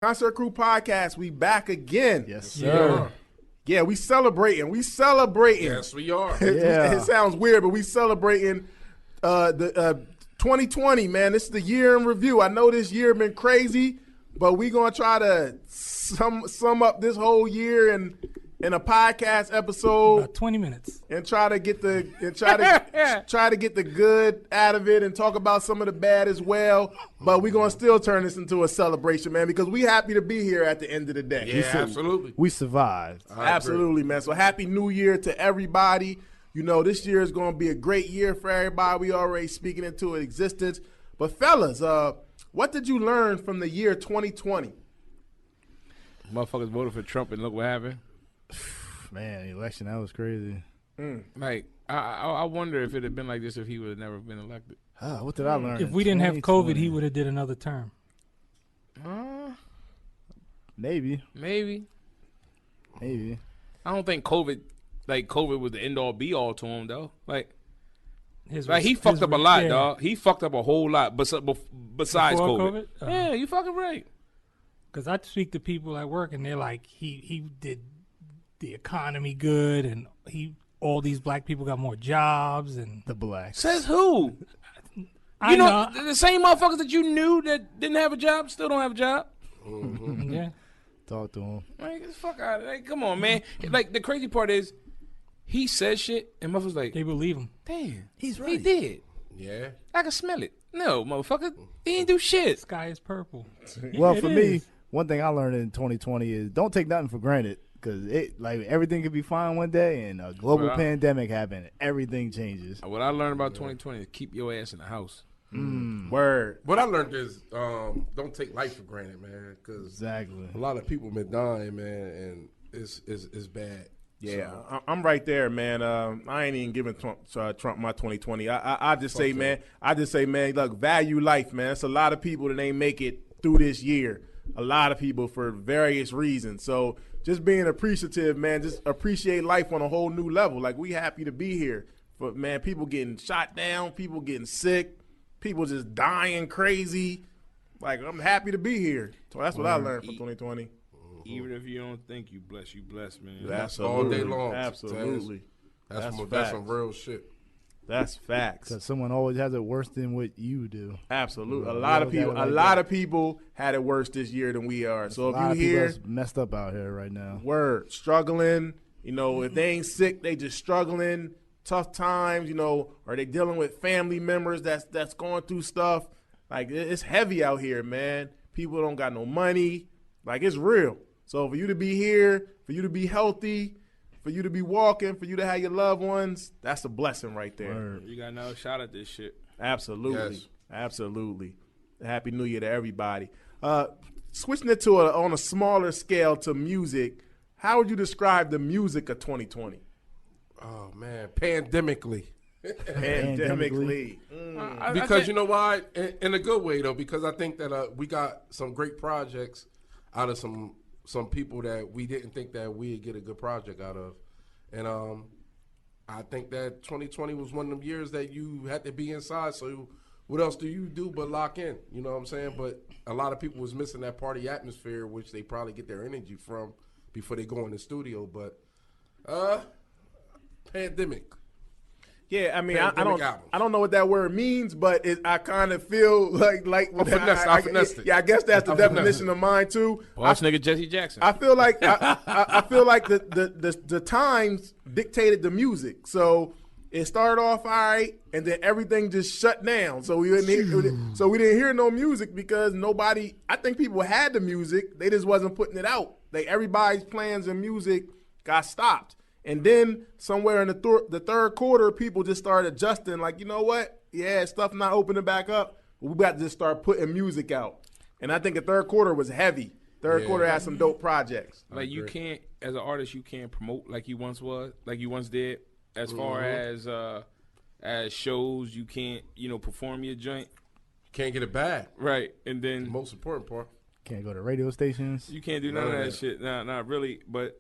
Concert Crew Podcast, we back again. Yes, sir. Yeah, we celebrating. Yes, we are. Yeah. It sounds weird, but we celebrating the 2020, man. This is the year in review. I know this year been crazy, but we gonna try to sum up this whole year in a podcast episode. About 20 minutes. And try to get the good out of it and talk about some of the bad as well. But we're gonna still turn this into a celebration, man, because we happy to be here at the end of the day. Yeah, absolutely. We survived. Absolutely, man. So happy New Year to everybody. You know, this year is gonna be a great year for everybody. We already speaking into existence. But fellas, what did you learn from the year 2020? Motherfuckers voted for Trump and look what happened. Man, the election, that was crazy. Like, I wonder if it had been like this if he would have never been elected. What did I learn? If we didn't have COVID, he would have did another term. Maybe. I don't think COVID was the end all be all to him though. Like he fucked up a lot, dog. He fucked up a whole lot. Besides Before COVID. COVID? Yeah, you fucking right. Because I speak to people at work, and they're like, he did the economy good, and all these black people got more jobs, and The blacks. Says who? I You know the same motherfuckers that you knew that didn't have a job still don't have a job. Yeah. Talk to him. Like, get the fuck out of it. Like, come on, man. Like, the crazy part is he says shit, and motherfuckers like, They believe him. damn, He's he right. did. Yeah. I can smell it. No, motherfucker, he ain't do shit. Sky is purple. Well, Yeah, for it me, is. one thing I learned in 2020 is don't take nothing for granted because everything could be fine one day and a global Well, pandemic happened. Everything changes. What I learned about 2020 is keep your ass in the house. Word. What I learned is don't take life for granted, man, because Exactly. a lot of people been dying, man, and it's bad. Yeah, So, I'm right there, man. I ain't even giving Trump my 2020. I just say, man. Look, value life, man. It's a lot of people that ain't make it through this year. A lot of people for various reasons. So just being appreciative, man. Just appreciate life on a whole new level. Like, we happy to be here. But man, people getting shot down, people getting sick, people just dying crazy. Like, I'm happy to be here. So that's what I learned from 2020. Even if you don't think you blessed, man. Absolutely. all day long. Absolutely. That's facts. some real shit. That's facts. Because someone always has it worse than what you do. Absolutely. Yeah, A lot of we all people got it like a lot that. of people had it worse this year than we are. So A if lot you of people hear that's messed up out here right now. word struggling, you know, if they ain't sick, they just struggling, tough times, you know, or they dealing with family members that's going through stuff. Like, it's heavy out here, man. People don't got no money. Like, it's real. So for you to be here, for you to be healthy, for you to be walking, for you to have your loved ones, that's a blessing right there. Word. You got another shot at this shit. Absolutely. Yes. Absolutely. Happy New Year to everybody. Switching it to on a smaller scale to music, how would you describe the music of 2020? Oh man, pandemically. Pandemically. Because you know why? In a good way though, because I think that we got some great projects out of some people that we didn't think that we'd get a good project out of, and I think that 2020 was one of them years that you had to be inside. So what else do you do but lock in? You know what I'm saying? But a lot of people was missing that party atmosphere, which they probably get their energy from before they go in the studio. But pandemic. Yeah, I mean, I Pandemic albums. don't know what that word means, but I kind of feel like I finessed it. Yeah, I guess that's the I finessed definition it. of mine too. Boss nigga Jesse Jackson. I feel like I feel like the times dictated the music. So it started off all right, and then everything just shut down. So we didn't hear no music because nobody. I think people had the music, they just wasn't putting it out. Everybody's plans and music got stopped. And then somewhere in the third quarter, people just started adjusting. Like, you know what? Yeah, stuff not opening back up. We got to just start putting music out. And I think the third quarter was heavy. Third quarter had some dope projects. Like, you can't, as an artist, you can't promote like you once did. As far as shows, you can't, perform your joint. Can't get it back. Right. And The then most important part. Can't go to radio stations. you can't do none of that shit. Nah, not really. But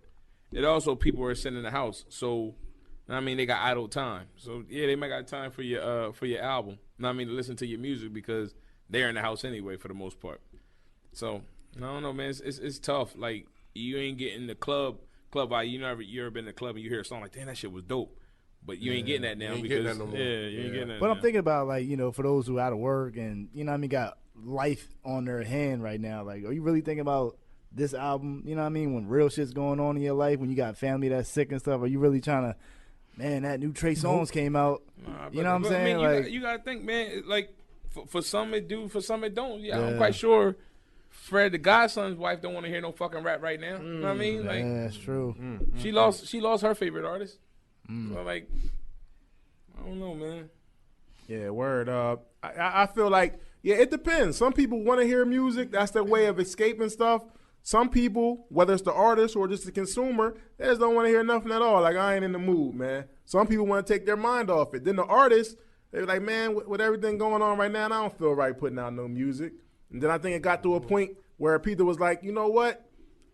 it also, people are sitting in the house. So, I mean, they got idle time. So, yeah, they might got time for your album. To listen to your music because they're in the house anyway for the most part. So, I don't know, man. It's tough. Like you ain't getting the club vibe. You ever been to the club and you hear a song like, damn, that shit was dope. But you ain't getting that now ain't because getting that no more. you ain't getting that. But now. I'm thinking about, like, for those who out of work and, got life on their hand right now. Like, are you really thinking about this album, when real shit's going on in your life, when you got family that's sick and stuff? Are you really trying to, man, that new Trey Songz came out. Nah, You know what I'm saying? I mean, Like- you gotta think, man. Like for some it do, for some it don't. Yeah, I'm quite sure Fred the Godson's wife don't want to hear no fucking rap right now. You know what I mean? Like Yeah, that's true. she lost her favorite artist. So like, I don't know, man. Yeah, word. I feel like, it depends. Some people want to hear music. That's their way of escaping stuff. Some people, whether it's the artist or just the consumer, they just don't want to hear nothing at all. Like, I ain't in the mood, man. Some people want to take their mind off it. Then the artist, they're like, man, with everything going on right now, I don't feel right putting out no music. And then I think it got to a point where Peter was like, you know what?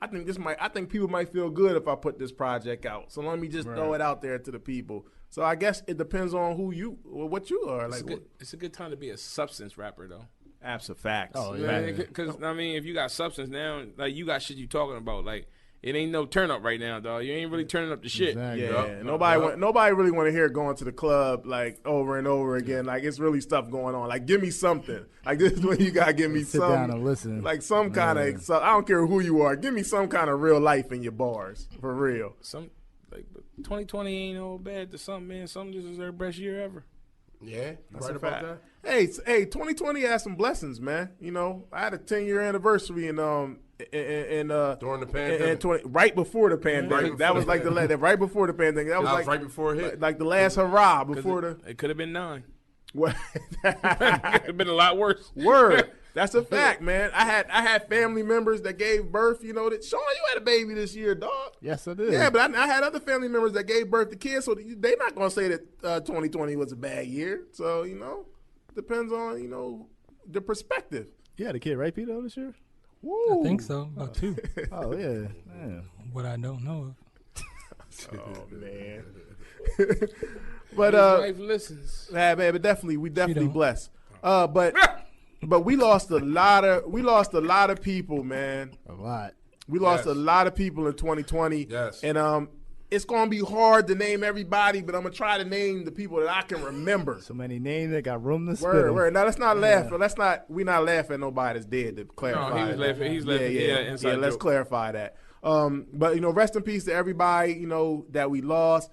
I think people might feel good if I put this project out. So let me just throw it out there to the people. So I guess it depends on what you are. Like, It's a good time to be a substance rapper though. absent facts. Oh, Yeah, because I mean, if you got substance now, like you got shit you talking about, like it ain't no turn up right now, dog. You ain't really turning up the shit. Exactly. Yeah, nobody really want to hear going to the club like over and over again. Like, it's really stuff going on. Like, give me something. Like, this is when you gotta give me Sit down and listen. like some kind of. So I don't care who you are. Give me some kind of real life in your bars, for real. Some like 2020 ain't all bad to some, man. Some this is their best year ever. Yeah, you That's right a about fact. that. Hey, 2020 had some blessings, man. I had a 10-year anniversary in During the pandemic. and 20, right before the pandemic. Right that was before like right before the pandemic. That was like right before it hit. like the last hurrah before It could have been 9. what. It could have been a lot worse. Word. That's a fact, man. I had family members that gave birth. That Sean, you had a baby this year, dog. Yes, I did. Yeah, but I had other family members that gave birth to kids, so they're not gonna say that 2020 was a bad year. So depends on the perspective. You had a kid, right, Peter, this year? Woo. I think so. About 2. Oh, yeah. Yeah. What I don't know Oh man. But His wife listens. yeah, man, but we definitely don't. blessed. But we lost a lot of people, man. A lot. We lost Yes. a lot of people in 2020. Yes. And it's gonna be hard to name everybody, but I'm gonna try to name the people that I can remember. So many names that got room to spit Word, 'em. word. Now let's not laugh. We're not laughing at nobody that's dead. To clarify, No, he was that. laughing. He's laughing. Yeah, inside Let's joke. clarify that. But rest in peace to everybody that we lost.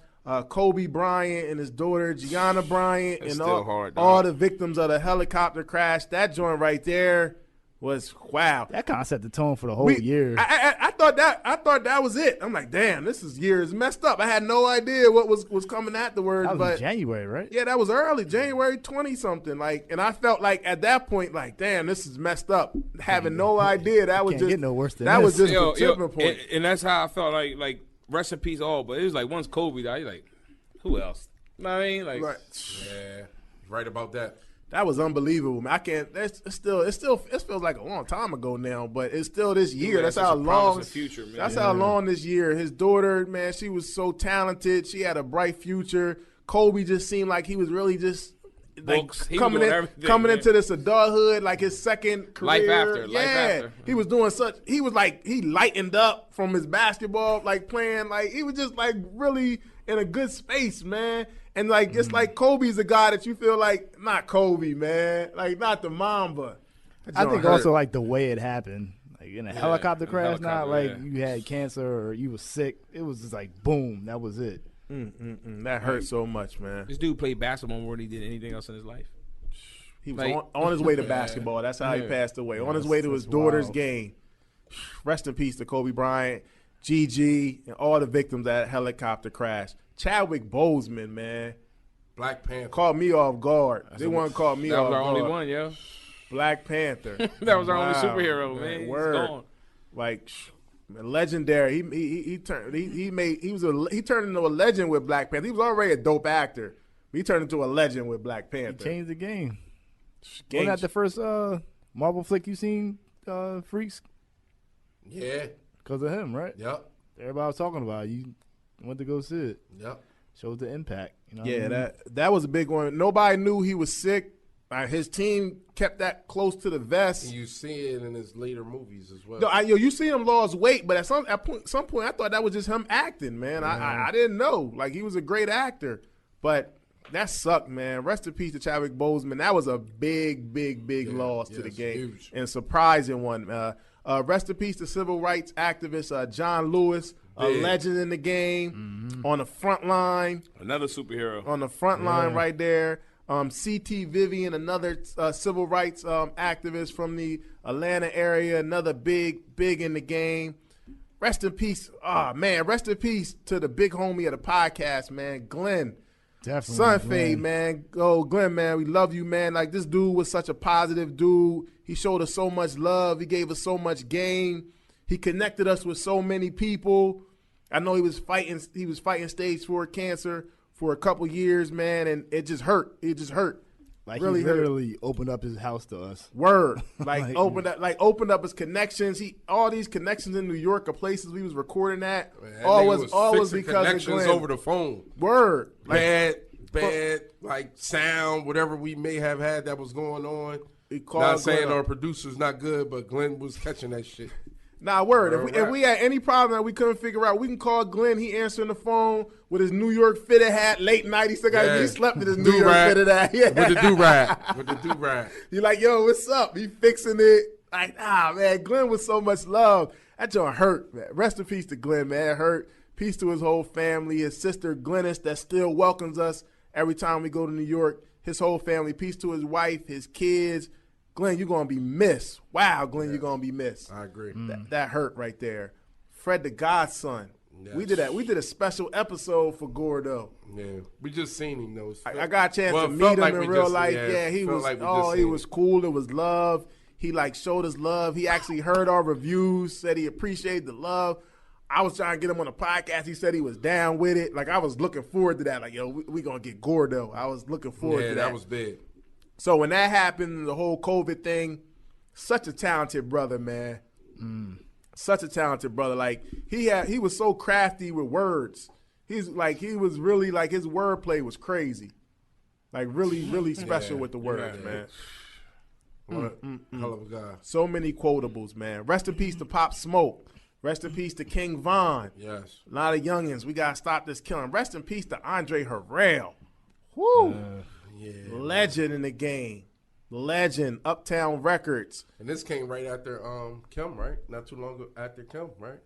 Kobe Bryant and his daughter Gianna Bryant, It's and still hard, dog. all the victims of the helicopter crash. That joint right there was wow. That kind of set the tone for the whole year. I thought that was it. I'm like, damn, this year is messed up. I had no idea what was coming afterwards. That was but in January, right? yeah, that was early, January 20 something. Like, and I felt like at that point, like, damn, this is messed up. Having no idea that was Can't just get no worse than that was this. just the tipping point. And that's how I felt like rest in peace all. But it was like once Kobe died, you're like, who else? You know what I mean? Like, Right. Yeah, right about that. That was unbelievable, man. I can't. It feels like a long time ago now, but it's still this year. Yeah, That's it's how a long. promising future, man. That's how long this year. His daughter, man, she was so talented. She had a bright future. Kobe just seemed like he was really just like Books. He was doing everything, coming man. into this adulthood, like his second career. Life after. He was doing he was like, he lightened up from his basketball, like playing, like he was just like really in a good space, man. And like, it's like Kobe's a guy that you feel like, not Kobe, man. Like, not the Mamba. I think also like the way it happened. Like in a helicopter in a crash, not like helicopter, you had cancer or you was sick. It was just like boom, that was it. That hurt so much, man. this dude played basketball more than he did anything else in his life. He was Like- on his way to basketball. That's how he Yeah. passed away. On his way to his that's daughter's wild. game. Rest in peace to Kobe Bryant, Gigi, and all the victims of that helicopter crash. Chadwick Boseman, man, Black Panther. called me off guard. They want to call me That off was our guard. only one, yo. Black Panther. That was our only Wow, superhero, man. He's Word. gone. Like legendary. He turned he turned into a legend with Black Panther. He was already a dope actor. He turned into a legend with Black He Panther. changed the game. Game- Wasn't that the first Marvel flick you seen, Freaks? Yeah. Because of him, right? Yep. Everybody was talking about it. You went to go see it. Yep. Shows the impact. You know what I Yeah, mean? that was a big one. Nobody knew he was sick His team kept that close to the vest. And you see it in his later movies as well. No, you see him lost weight, but at some point, I thought that was just him acting, man. I didn't know. Like, he was a great actor, but that sucked, man. Rest in peace to Chadwick Boseman. That was a big loss to the game, huge. and surprising one. Rest in peace to civil rights activist John Lewis, a legend in the game, on the front line. Another superhero. On the front line right there. C.T. Vivian, another civil rights activist from the Atlanta area, another big in the game. Rest in peace. Rest in peace to the big homie of the podcast, man, Glenn. Definitely. Son Fade, man. Oh, Glenn, man, we love you, man. Like, this dude was such a positive dude. He showed us so much love. He gave us so much game. He connected us with so many people. I know he was fighting stage 4 cancer for a couple years, man, and it just hurt. It just hurt. Like, really he literally opened up his house to us. Word. Opened up his connections. All these connections in New York are places we was recording at. Man, all was because of connections Glenn. over the phone. Word. Bad like sound, whatever we may have had that was going on. Called Not saying Glenn our up. producer's not good, but Glenn was catching that shit. Nah, word. If Right. we had any problem that we couldn't figure out, we can call Glenn. He answering the phone with his New York fitted hat, late night. He still got he slept in his New York Do-rag. fitted hat. Yeah. With the do-rag. With the do-rag. He like, yo, what's up? He fixing it. Like, man, Glenn was so much love. That joint hurt, man. Rest in peace to Glenn, man. It hurt. Peace to his whole family. His sister, Glennis, that still welcomes us every time we go to New York. His whole family. Peace to his wife, his kids. Glenn, you're going to be missed. Wow, Glenn, you're going to be missed. I agree. That hurt right there. Fred the Godson. Yes. We did a special episode for Gordo. Yeah, we just seen him though. I got a chance to Well, it meet felt him like in we real just- life. yeah, Yeah, he felt was. like we just He seen was him. cool. It was love. He showed us love. He actually heard our reviews. Said he appreciated the love. I was trying to get him on a podcast. He said he was down with it. Like, I was looking forward to that. Like, yo, we gonna get Gordo. I was looking forward to that. that was big. So when that happened, the whole COVID thing, such a talented brother, man. Such a talented brother. Like, he was so crafty with words. He was really like, his wordplay was crazy. Like, really special with the words, man. What a hell of a guy. So many quotables, man. Rest in peace to Pop Smoke. Rest in peace to King Von. Yes. A lot of youngins. We got to stop this killing. Rest in peace to Andre Harrell. Woo. Yeah. Legend in the game. Legend. Uptown Records. And this came right after Kim, right? Not too long after Kim, right?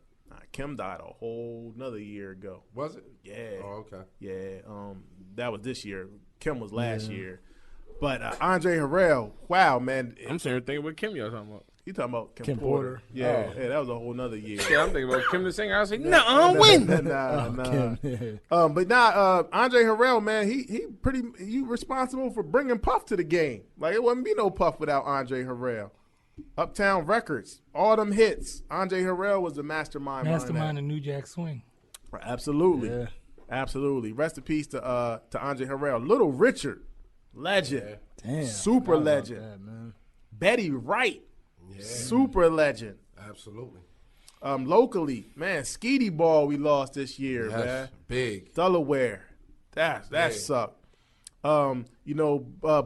Kim died a whole another year ago. Was it? Yeah. Oh, okay. Yeah. That was this year. Kim was last year. But Andre Harrell, wow, man. I'm sitting here thinking what Kim y'all talking about. You talking about Kim, Kim Porter. Yeah, yeah, that was a whole nother year. Yeah, I'm thinking about Kim the singer. I was like, no, when? Nah. Kim. But Andre Harrell, man, he responsible for bringing Puff to the game. Like, it wouldn't be no Puff without Andre Harrell. Uptown Records, all them hits. Andre Harrell was the mastermind. Mastermind of New Jack Swing. Absolutely, Yeah. absolutely. Rest in peace to Andre Harrell. Little Richard, legend, Damn. super Forgot about legend. that, man. Betty Wright, Yeah. super legend. Absolutely. Locally, man, Skeety Ball we lost this year, Yes. man. Big. Delaware. That Yeah. sucked.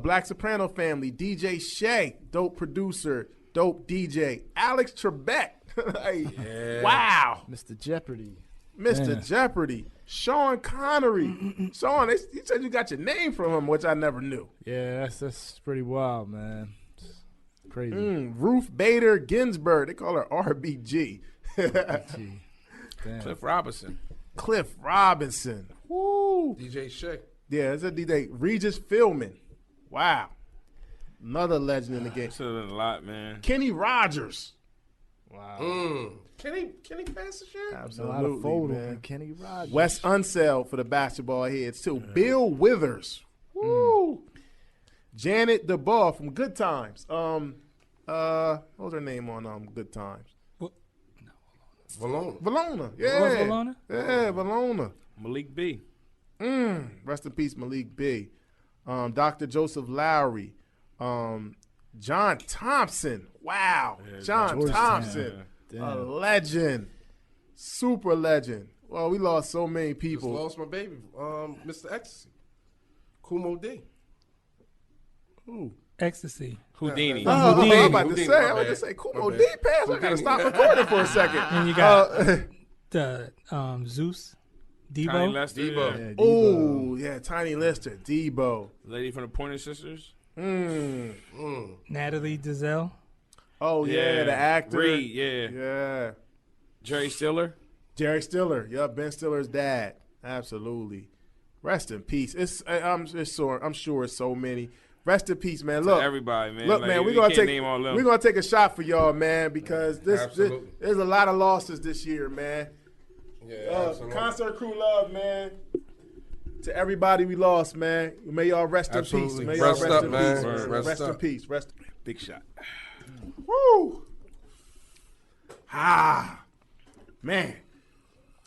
Black Soprano family, DJ Shay, dope producer, dope DJ. Alex Trebek. Like, Yeah. wow. Mr. Jeopardy. Mr. Yeah. Jeopardy. Sean Connery. Sean, you said you got your name from him, which I never knew. Yeah, that's pretty wild, man. It's crazy. Ruth Bader Ginsburg. They call her RBG. Gee. Damn. Cliff Robinson. Cliff Robinson. Woo. DJ Shay. Yeah, it's a DJ. Regis Philbin. Wow. Another legend in the game. This has been a lot, man. Kenny Rogers. Wow. Can he pass the shit? A lot Absolutely, of photos man. and Kenny Rogers. Wes Unseld for the basketball heads, too. Bill Withers. Woo. Janet DeBar from Good Times. What was her name on Good Times? Valona. Valona. Yeah. Was Valona? Yeah, Valona. Malik B. Rest in peace, Malik B. Dr. Joseph Lowry. John Thompson. Wow. John George Thompson. Damn. A legend. Super legend. Well, we lost so many Just people. lost my baby, Mr. Ecstasy. Kumo D. Ooh. Ecstasy. Houdini. Oh, I'm about to Houdini, say, my I was bad. just say, cool, My on bad. deep pass. I gotta stop recording for a second. And you got the Zeus, Tiny Debo. Lester, Debo. yeah. Yeah, Debo. Oh, yeah, Tiny Lister, Debo. Lady from the Pointer Sisters. Natalie Desselle. Oh yeah, the actor. Reed, yeah. Yeah. Jerry Stiller. Jerry Stiller. Yep, Ben Stiller's dad. Absolutely. Rest in peace. I'm sure it's so many. Rest in peace, man. Look, Everybody, man. Look, Like, man, you we're can't name all of them. gonna take a shot for y'all, man, because there's Absolutely. a lot of losses this year, man. Yeah, absolutely. Concert crew love, man. To everybody we lost, man. May y'all rest in peace. Absolutely. May y'all Rest rest up, in man. peace. Rest Rest in up. peace. Rest. Big shot. Woo! Man.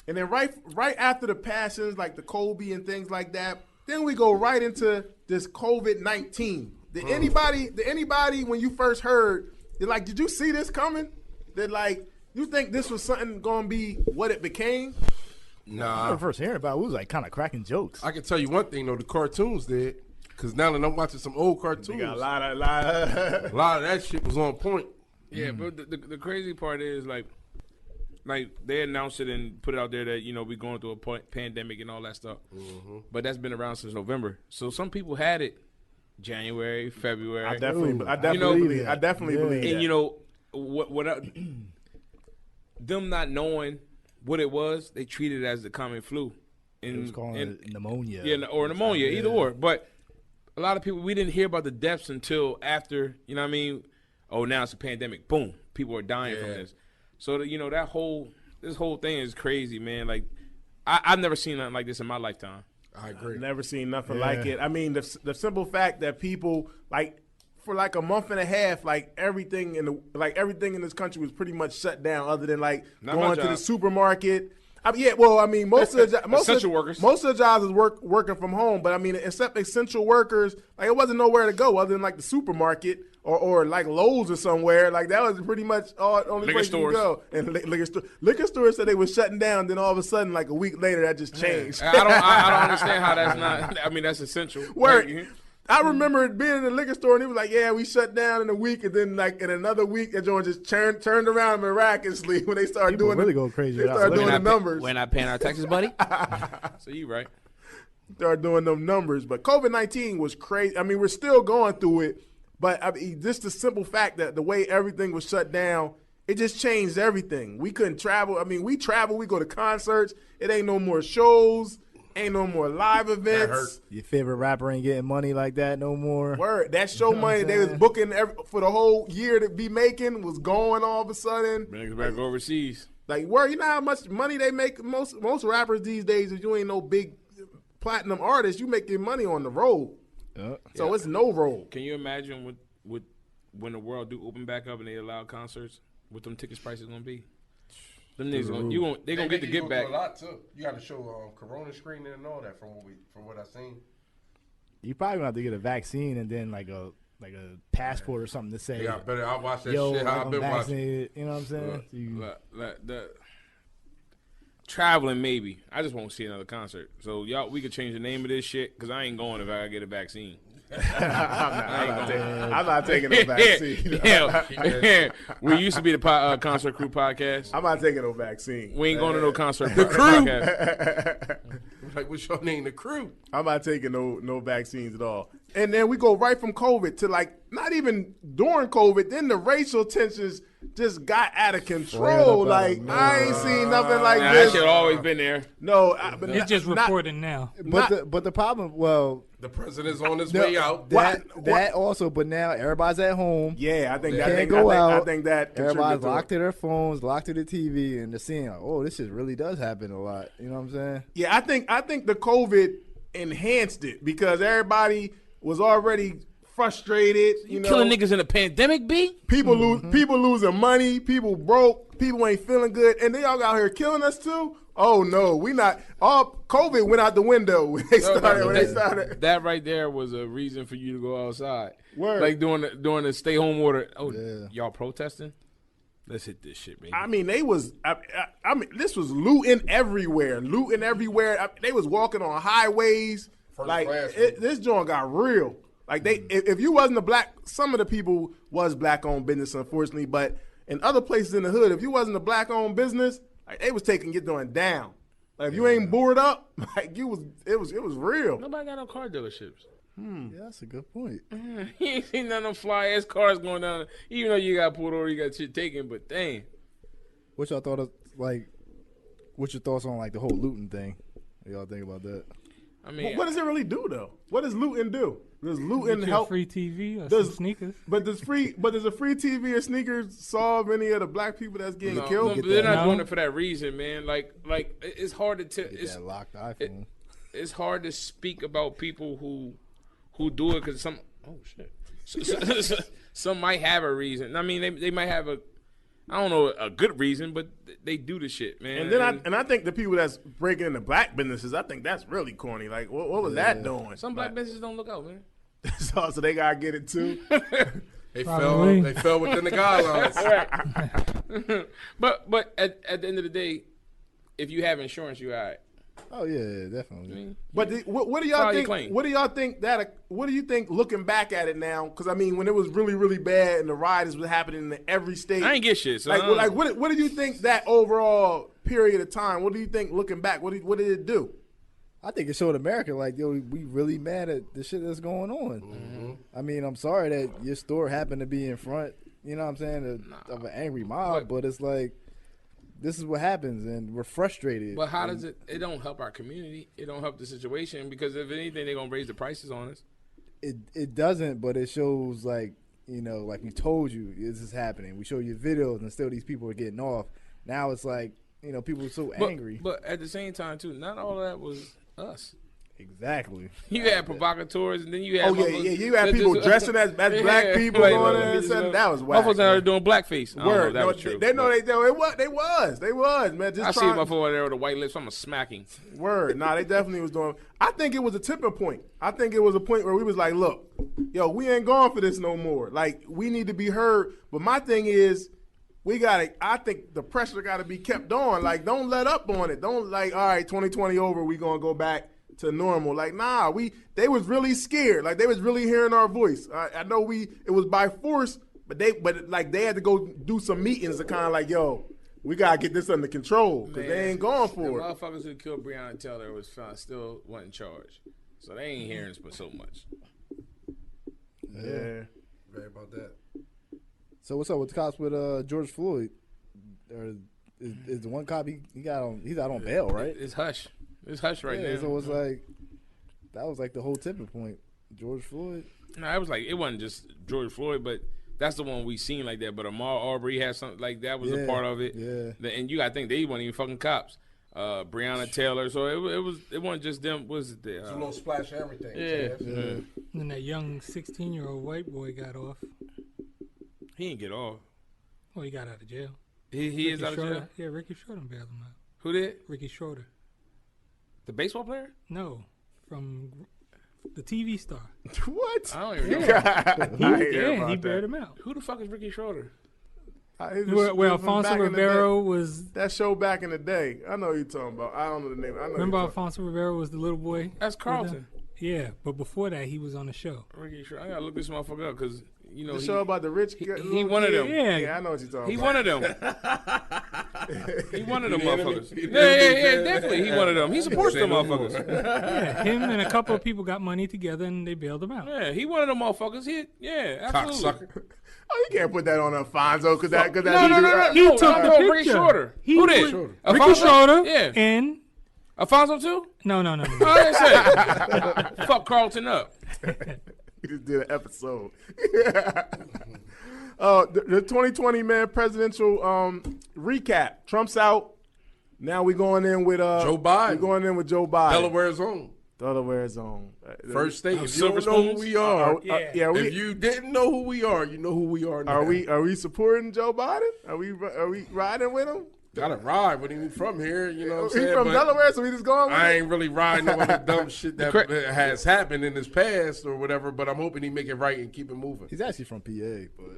And then right after the passions, like the Kobe and things like that, then we go right into this COVID-19. Did anybody when you first heard, you're like, did you see this coming? Did like you think this was something gonna be what it became? I Nah, first hearing about it, we was like kind of cracking jokes. I can tell you one thing though. The cartoons did, because now that I'm watching some old cartoons, A lot of a lot of that shit was on point. Yeah, but the crazy part is like they announced it and put it out there that we're going through a pandemic and all that stuff. But that's been around since November. So some people had it January, February. I definitely believe that. believe that. And what them not knowing what it was, they treated it as the common flu. And, It was calling it pneumonia. Yeah, or pneumonia, either or. But a lot of people, we didn't hear about the deaths until after, you know what I mean? Oh, now it's a pandemic. Boom. People are dying from this. So, this whole thing is crazy, man. Like, I've never seen nothing like this in my lifetime. I agree. Never seen nothing like it. I mean, the simple fact that people like for like a month and a half, like everything in this country was pretty much shut down, other than like Not my going to the job. supermarket. Most of the Essential workers. most of the jobs is working from home. But I mean, except essential workers, like it wasn't nowhere to go other than like the supermarket or like Lowe's or somewhere. Like that was pretty much all only Liquor place stores. you could go. And liquor stores said they were shutting down. Then all of a sudden, like a week later, that just changed. I don't understand how that's not. I mean, that's essential. Word. Like, I remember being in the liquor store and he was like, "Yeah, we shut down in a week," and then like in another week, that joint just turned around miraculously when they started People doing really go crazy They without started doing looking the at numbers. We're not paying our taxes, buddy. So you right. Started doing them numbers. But COVID-19 was crazy. I mean, we're still going through it, but I mean, just the simple fact that the way everything was shut down, it just changed everything. We couldn't travel. I mean, we travel, we go to concerts. It ain't no more shows. Ain't no more live events. Your favorite rapper ain't getting money like that no more. Word. That show money they was booking for the whole year to be making was going all of a sudden. Bring us back overseas. Like, word, you know how much money they make? Most rappers these days, if you ain't no big platinum artist, you make your money on the road. So it's no road. Can you imagine what when the world do open back up and they allow concerts, what them tickets prices gonna be? Them niggas they gonna get the get back. A lot too. You got to show Corona screening and all that from what I seen. You probably gonna have to get a vaccine and then like a passport or something to say, Yeah, I better. I'll watch that yo, shit. How I've I'm been watching. vaccinated. You know what I'm saying? So you- The traveling maybe. I just won't see another concert. So y'all, we could change the name of this shit because I ain't going if I get a vaccine. I'm not taking no vaccine. Yeah. We used to be the Concert Crew podcast. I'm not taking no vaccine. We ain't going to no concert. The podcast. Like, what's your name? The Crew. I'm not taking no vaccines at all. And then we go right from COVID to like not even during COVID. Then the racial tensions just got out of control. Like I ain't seen nothing like Nah, this. that shit always been there. No, but It's just not- reporting now. but the problem, well, The president's on his way out. that also, but now everybody's at home. Yeah, I think They that. can't go I out. think that Everybody's contributed to locked it. to their phones, locked to the TV, and they're seeing, like, oh, this shit really does happen a lot. You know what I'm saying? Yeah, I think the COVID enhanced it because everybody was already frustrated. You know, Killing niggas in a pandemic, B? people losing money, people broke, people ain't feeling good, and they all out here killing us too. Oh no, we not. All COVID went out the window when they started. That right there was a reason for you to go outside. Word. Like during the stay home order. Oh, y'all protesting? Let's hit this shit, baby. I mean, they was. I mean, this was looting everywhere. They was walking on highways. First like class, this joint got real. Like if you wasn't a black, some of the people was black-owned business, unfortunately, but in other places in the hood, if you wasn't a black-owned business, like they was taking your doing down. Like if you ain't bored up, like it was real. Nobody got no car dealerships. Yeah, that's a good point. You ain't seen none of them fly ass cars going down. Even though you got pulled over, you got shit taken. But dang, What y'all thought of, like, what's your thoughts on, like, the whole looting thing? What y'all think about that? I mean, What does it really do though? What does looting do? Does looting Get you a help? free TV or Does- some sneakers. But does a free TV or sneakers solve any of the black people that's getting no, killed? no, Get they're that. not No. doing it for that reason, man. Like it's hard to tell. Get It's that locked iPhone. it's hard to speak about people who do it because some some might have a reason. I mean, they might have I don't know a good reason, but they do the shit, man. And then I think the people that's breaking into black businesses, I think that's really corny. Like, what was that doing? some black businesses don't look out, man. so they gotta get it too. They Probably. fell within the guidelines. But at the end of the day, if you have insurance, you all right. Oh, yeah, definitely. But what do y'all File your think? claim. What do y'all think what do you think looking back at it now? Because I mean, when it was really really bad and the riots was happening in every state, I ain't get shit. So like what do you think that overall period of time? What do you think looking back? What did it do? I think it showed America, like, yo, we really mad at the shit that's going on. Mm-hmm. I mean, I'm sorry that your store happened to be in front, you know what I'm saying, of an angry mob, but it's like, this is what happens, and we're frustrated. But how does it? It don't help our community. It don't help the situation because if anything, they're gonna raise the prices on us. It doesn't, but it shows, like, you know, like we told you, this is happening. We show you videos, and still these people are getting off. Now it's like, you know, people are so angry. But at the same time, too, not all of that was us. Exactly. You had provocateurs, and then you had You had people dressing as black people going in and saying that was whack. Motherfuckers out there doing blackface. I don't know Word, if that was true. they know they was man. Just I see a trying, motherfucker there with a white lips. I'm a smacking. Word. Nah, they definitely was doing. I think it was a tipping point. I think it was a point where we was like, look, yo, we ain't going for this no more. Like, we need to be heard. But my thing is, I think the pressure got to be kept on. Like, don't let up on it. Don't like, all right, 2020 over, we going to go back to normal. Like, nah, they was really scared. Like, they was really hearing our voice. I know it was by force, but they had to go do some meetings to kind of like, yo, we got to get this under control because they ain't going The for it. motherfuckers who killed Breonna Taylor was found still wasn't charged. So they ain't hearing so much. Yeah. Right about that. So what's up with the cops with George Floyd? Or is the one cop he's out on bail, right? It's hush. It's hush right Yeah, now. so it's like that was like the whole tipping point. George Floyd. No, it was like it wasn't just George Floyd, but that's the one we seen like that. But Ahmaud Arbery had something like that was a part of it. Yeah. And you got to think they weren't even fucking cops. Breonna Taylor, so it wasn't just them. Was it It's a little splash of everything. Yeah. Chaz. And then that young 16-year-old white boy got off. He didn't get off. Well, he got out of jail. He is Ricky out of jail. Schroeder- Yeah, Ricky Schroeder bailed him out. Who did? Ricky Schroeder. The baseball player? No, from the TV star. What? I don't even know. He bailed him out. Who the fuck is Ricky Schroeder? Well, Alfonso Ribeiro was. That show back in the day. I know who you're talking about. I don't know the name. I know Remember you're Alfonso Ribeiro was the little boy? That's Carlton. Yeah, but before that, he was on the show. Ricky Schroeder. I gotta look this motherfucker up because you know the show about the rich. he one of them. Yeah, I know what you're talking He about. one of them. He one of them The enemy. motherfuckers. The Yeah, enemy. definitely. He one of them. He supports them motherfuckers. Yeah, him and a couple of people got money together and they bailed him out. Yeah, he one of them motherfuckers. Absolutely. Cocksucker. Oh, you can't put that on Alfonso because that. No. He took I'm the talking Ricky picture. Schroeder. He Who was- did? Ricky Alfonso? Schroeder. Yeah. And Alfonso too? no. I didn't say. Fuck Carlton up. We just did an episode. The 2020 presidential recap. Trump's out. Now we going in with Joe Biden. We're going in with Joe Biden. Delaware's own. Delaware's own. First state. If you Silver don't know who spoons? we are, Yeah. if you didn't know who we are, you know who we are now. Are we supporting Joe Biden? Are we riding with him? Gotta ride with him. He from here, you know what I'm He's saying? from But Delaware, so we just going with I it. ain't really riding on the dumb shit that has happened in his past or whatever, but I'm hoping he make it right and keep it moving. He's actually from PA, but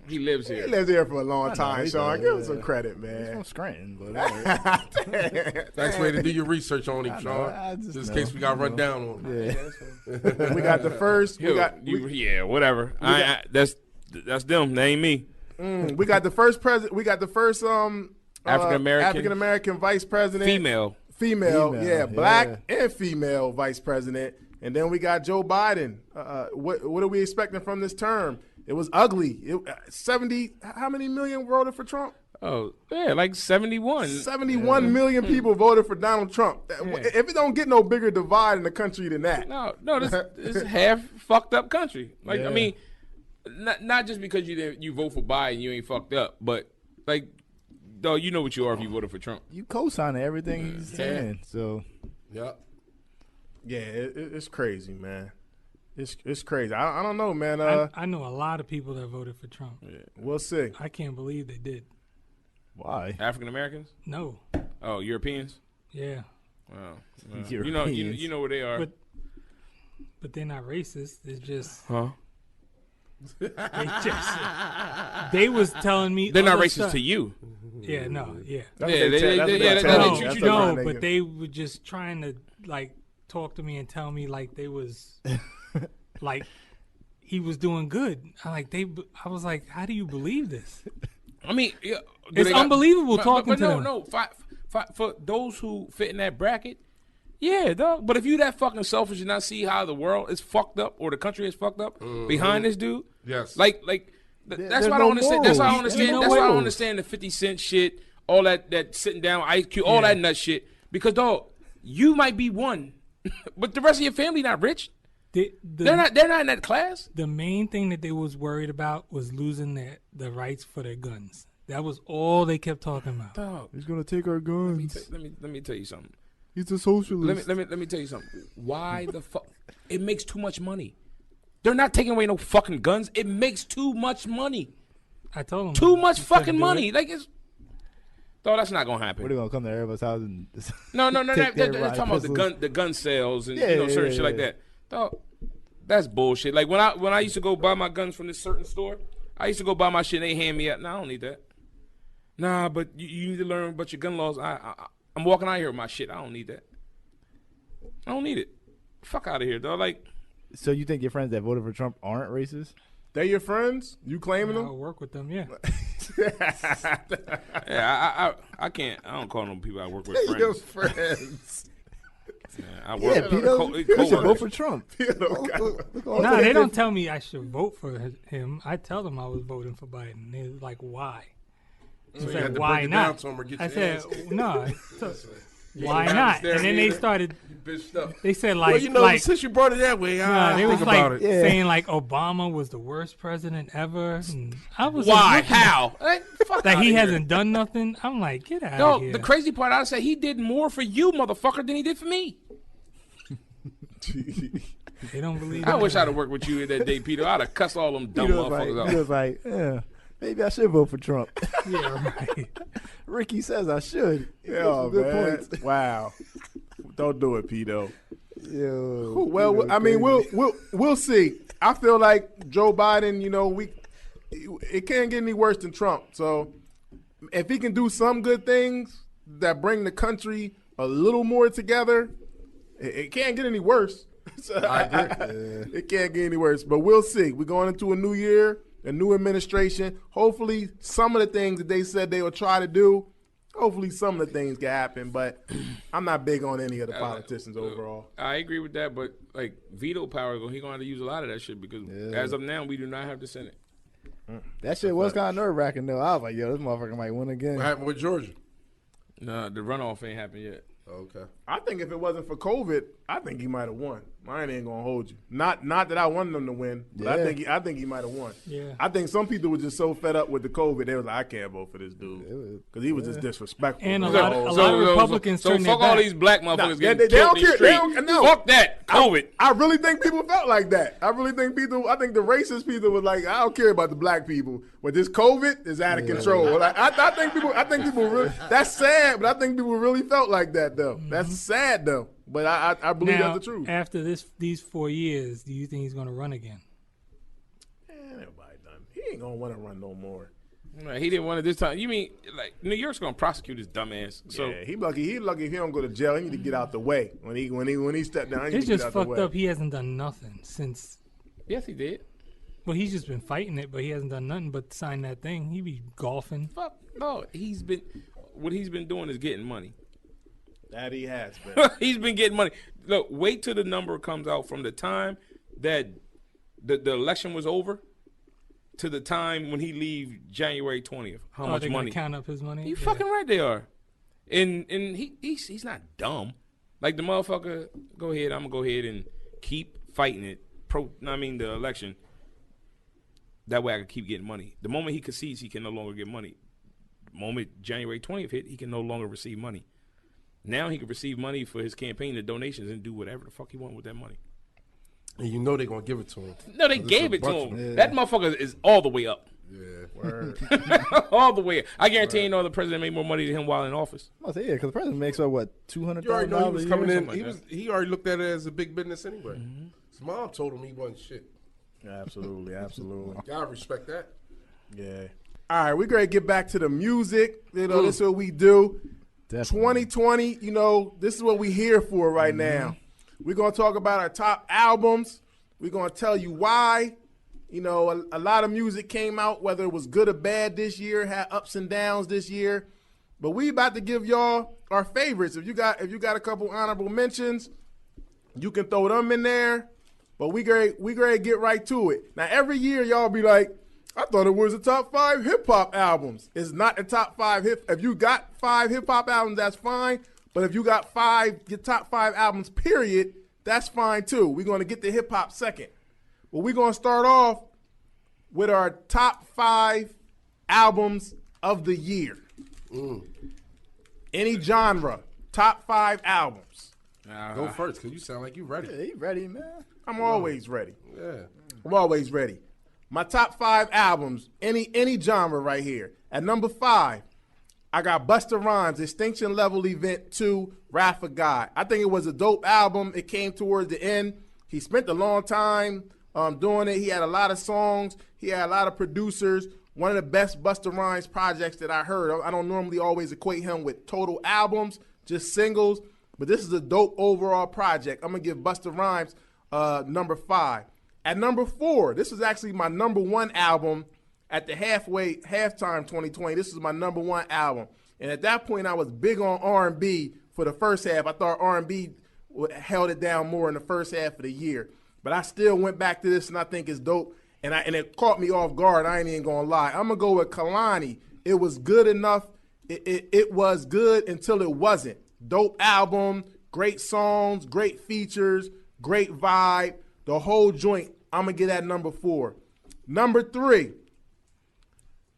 He lives He here. lived here for a long time, he Sean. does, Give him yeah. some credit, He's man. from Scranton, but all right. Nice way to do your research on him, I Sean. just Just in know, case we got you run know. down on him. Yeah. We got the first. Yo, yeah, whatever. That's them. They ain't me. We got the first president. We got the first African-American. American vice president. Female. Female, Female, yeah, black yeah. and female vice president. And then we got Joe Biden. What are we expecting from this term? It was ugly. 70. How many million voted for Trump? Oh, yeah, like 71. 71 million people voted for Donald Trump. If it don't get no bigger divide in the country than that. No, this is half fucked up country. Like, Yeah. I mean, not just because you vote for Biden, you ain't fucked up, but like, though, you know what you are if you voted for Trump. You co-signing everything he's saying, so Yep. Yeah, it's crazy, man. It's crazy. I don't know, man. I know a lot of people that voted for Trump. We'll see. I can't believe they did. why? African Americans? No. Oh, Europeans? Yeah. Wow. Europeans. You know where they are. But they're not racist. It's just Huh? they was telling me They're not other racist stuff. to you. Yeah, no, yeah. That's Yeah, what they tell- that's what treat tell you me. No, That's what but they were just trying to like talk to me and tell me like they was like he was doing good. I was like, how do you believe this? I mean, yeah, It's unbelievable but talking to no, them. no. For those who fit in that bracket, yeah, dog. But if you that fucking selfish and not see how the world is fucked up or the country is fucked up behind this dude, Yes. like that's there's why I no don't understand. That's why I don't morals. understand. You know That's why I what? don't understand the 50 Cent shit, all that sitting down Ice Cube, all that nut shit. Because dog, you might be one, but the rest of your family not rich. They're not in that class. The main thing that they was worried about was losing the rights for their guns. That was all they kept talking about. Dog, He's gonna take our guns. let me tell you something. He's a socialist. Let me tell you something. Why the fuck? It makes too much money. They're not taking away no fucking guns. It makes too much money. I told them Too much you fucking couldn't do money. it. Like it's. Dog, that's not gonna happen. What are they gonna come to everybody's house and No. take They're everybody's talking about pistols? the gun sales and Yeah, certain yeah, shit like yeah. that. Dog, that's bullshit. Like when I used to go buy my guns from this certain store, I used to go buy my shit and they hand me out. Nah, I don't need that. Nah, but you need to learn about your gun laws. I'm walking out here with my shit. I don't need that. I don't need it. Fuck out of here, dog. Like. So you think your friends that voted for Trump aren't racist? They your friends? You claiming I'll them? work with them. Yeah. Yeah, I can't. I don't call them people I work with Your friends. friends. Yeah, I work Yeah, with Pito, you should vote co-workers. for Trump. No, they don't tell me I should vote for him. I tell them I was voting for Biden. They're like, why? I So you said, had to why break it down not? to 'em or get I your said, ass kicked. no. Why ain't not? understand And then they either. started. You bitched up. They said like, Well, you know, like since you brought it that way, nah, I they think was like about it. Yeah. saying like Obama was the worst president ever. And I was Why? Like, looking How? Like, fuck that outta he here. hasn't done nothing. I'm like, get out No, of here. the crazy part, I said he did more for you, motherfucker, than he did for me. They don't believe. I that. wish I'd have worked with you that day, Peter. I'd have cussed all them dumb He was like, motherfuckers he out. was like, yeah, maybe I should vote for Trump. Yeah, right. Ricky says I should. He Yeah, makes some good man. points. Wow. Don't do it, Pito. Yo, Well, Pito I mean, crazy. we'll see. I feel like Joe Biden, you know, it can't get any worse than Trump. So if he can do some good things that bring the country a little more together, it can't get any worse. So I agree. It can't get any worse. But we'll see. We're going into a new year, a new administration. Hopefully, some of the things that they said they would try to do, hopefully some of the things can happen. But I'm not big on any of the politicians overall. I agree with that, but like veto power, he gonna have to use a lot of that shit because as of now, we do not have the Senate. That shit was kind of nerve wracking though. I was like, yo, this motherfucker might win again. What happened with Georgia? No, the runoff ain't happened yet. Okay. I think if it wasn't for COVID, I think he might have won. I ain't gonna hold you. Not that I wanted him to win, but Yeah. I think he might have won. Yeah. I think some people were just so fed up with the COVID, they was like, I can't vote for this dude because he was just disrespectful. And a The lot whole- of Republicans So turned their fuck all back. these black motherfuckers Nah, getting they killed don't in the care. street. They don't- no. Fuck that COVID. I really think people felt like that. I think the racist people was like, I don't care about the black people, but this COVID is out of control. Like, I think people really. That's sad, but I think people really felt like that though. That's sad though, but I believe Now, that's the truth. after these 4 years, do you think he's going to run again? Everybody done. He ain't gonna want to run no more. He didn't want it this time. You mean like New York's gonna prosecute his dumbass? So Yeah, he lucky. He lucky if he don't go to jail. He need to get out the way when he stepped down. He It's need to just get out the fucked way. up. He hasn't done nothing since. yes, he did. Well, he's just been fighting it, but he hasn't done nothing but sign that thing. He be golfing. Fuck no. What he's been doing is getting money. That he has, been. He's been getting money. Look, wait till the number comes out from the time that the election was over to the time when he leave January 20th. How much they gonna money? count up his money? You Yeah. fucking right they are. And he's not dumb. Like the motherfucker, go ahead, I'm gonna go ahead and keep fighting it. The election. That way I can keep getting money. The moment he concedes, he can no longer get money. The moment January 20th hit, he can no longer receive money. Now he can receive money for his campaign, the donations, and do whatever the fuck he want with that money. And you know they're gonna give it to him. No, they 'Cause gave it's it a to bunch him. of- That motherfucker is all the way up. Yeah. Word. All the way up. I guarantee you know the president made more money than him while in office. I say, yeah, because the president makes what $200,000 You already know he was coming in. something like He already looked at it as a big business anyway. Mm-hmm. His mom told him he wasn't shit. Absolutely, absolutely. Gotta respect that. Yeah. All right, we're gonna get back to the music. This is what we do. Definitely. 2020, this is what we here for right now. We're going to talk about our top albums. We're going to tell you why. A lot of music came out, whether it was good or bad this year, had ups and downs this year. But we about to give y'all our favorites. If you got a couple honorable mentions, you can throw them in there. But we gonna get right to it. Now, every year, y'all be like, I thought it was the top 5 hip-hop albums. It's not the top 5 If you got 5 hip-hop albums, that's fine. But if you got your top 5 albums, period, that's fine too. We're going to get to hip-hop second. But we're going to start off with our top 5 albums of the year. Any genre, top 5 albums. Go first, because you sound like you ready. Yeah, he ready, man. I'm always ready. Yeah. I'm always ready. My top 5 albums, any genre right here. At number 5, I got Busta Rhymes, Extinction Level Event 2, Wrath of God. I think it was a dope album. It came towards the end. He spent a long time doing it. He had a lot of songs. He had a lot of producers. One of the best Busta Rhymes projects that I heard. I don't normally always equate him with total albums, just singles. But this is a dope overall project. I'm going to give Busta Rhymes number 5. At number 4, this is actually my number 1 album at the halftime 2020. This is my number 1 album. And at that point, I was big on R&B for the first half. I thought R&B held it down more in the first half of the year. But I still went back to this, and I think it's dope. And it caught me off guard. I ain't even going to lie. I'm going to go with Kalani. It was good enough. It was good until it wasn't. Dope album, great songs, great features, great vibe. The whole joint, I'm going to get at number 4. Number 3,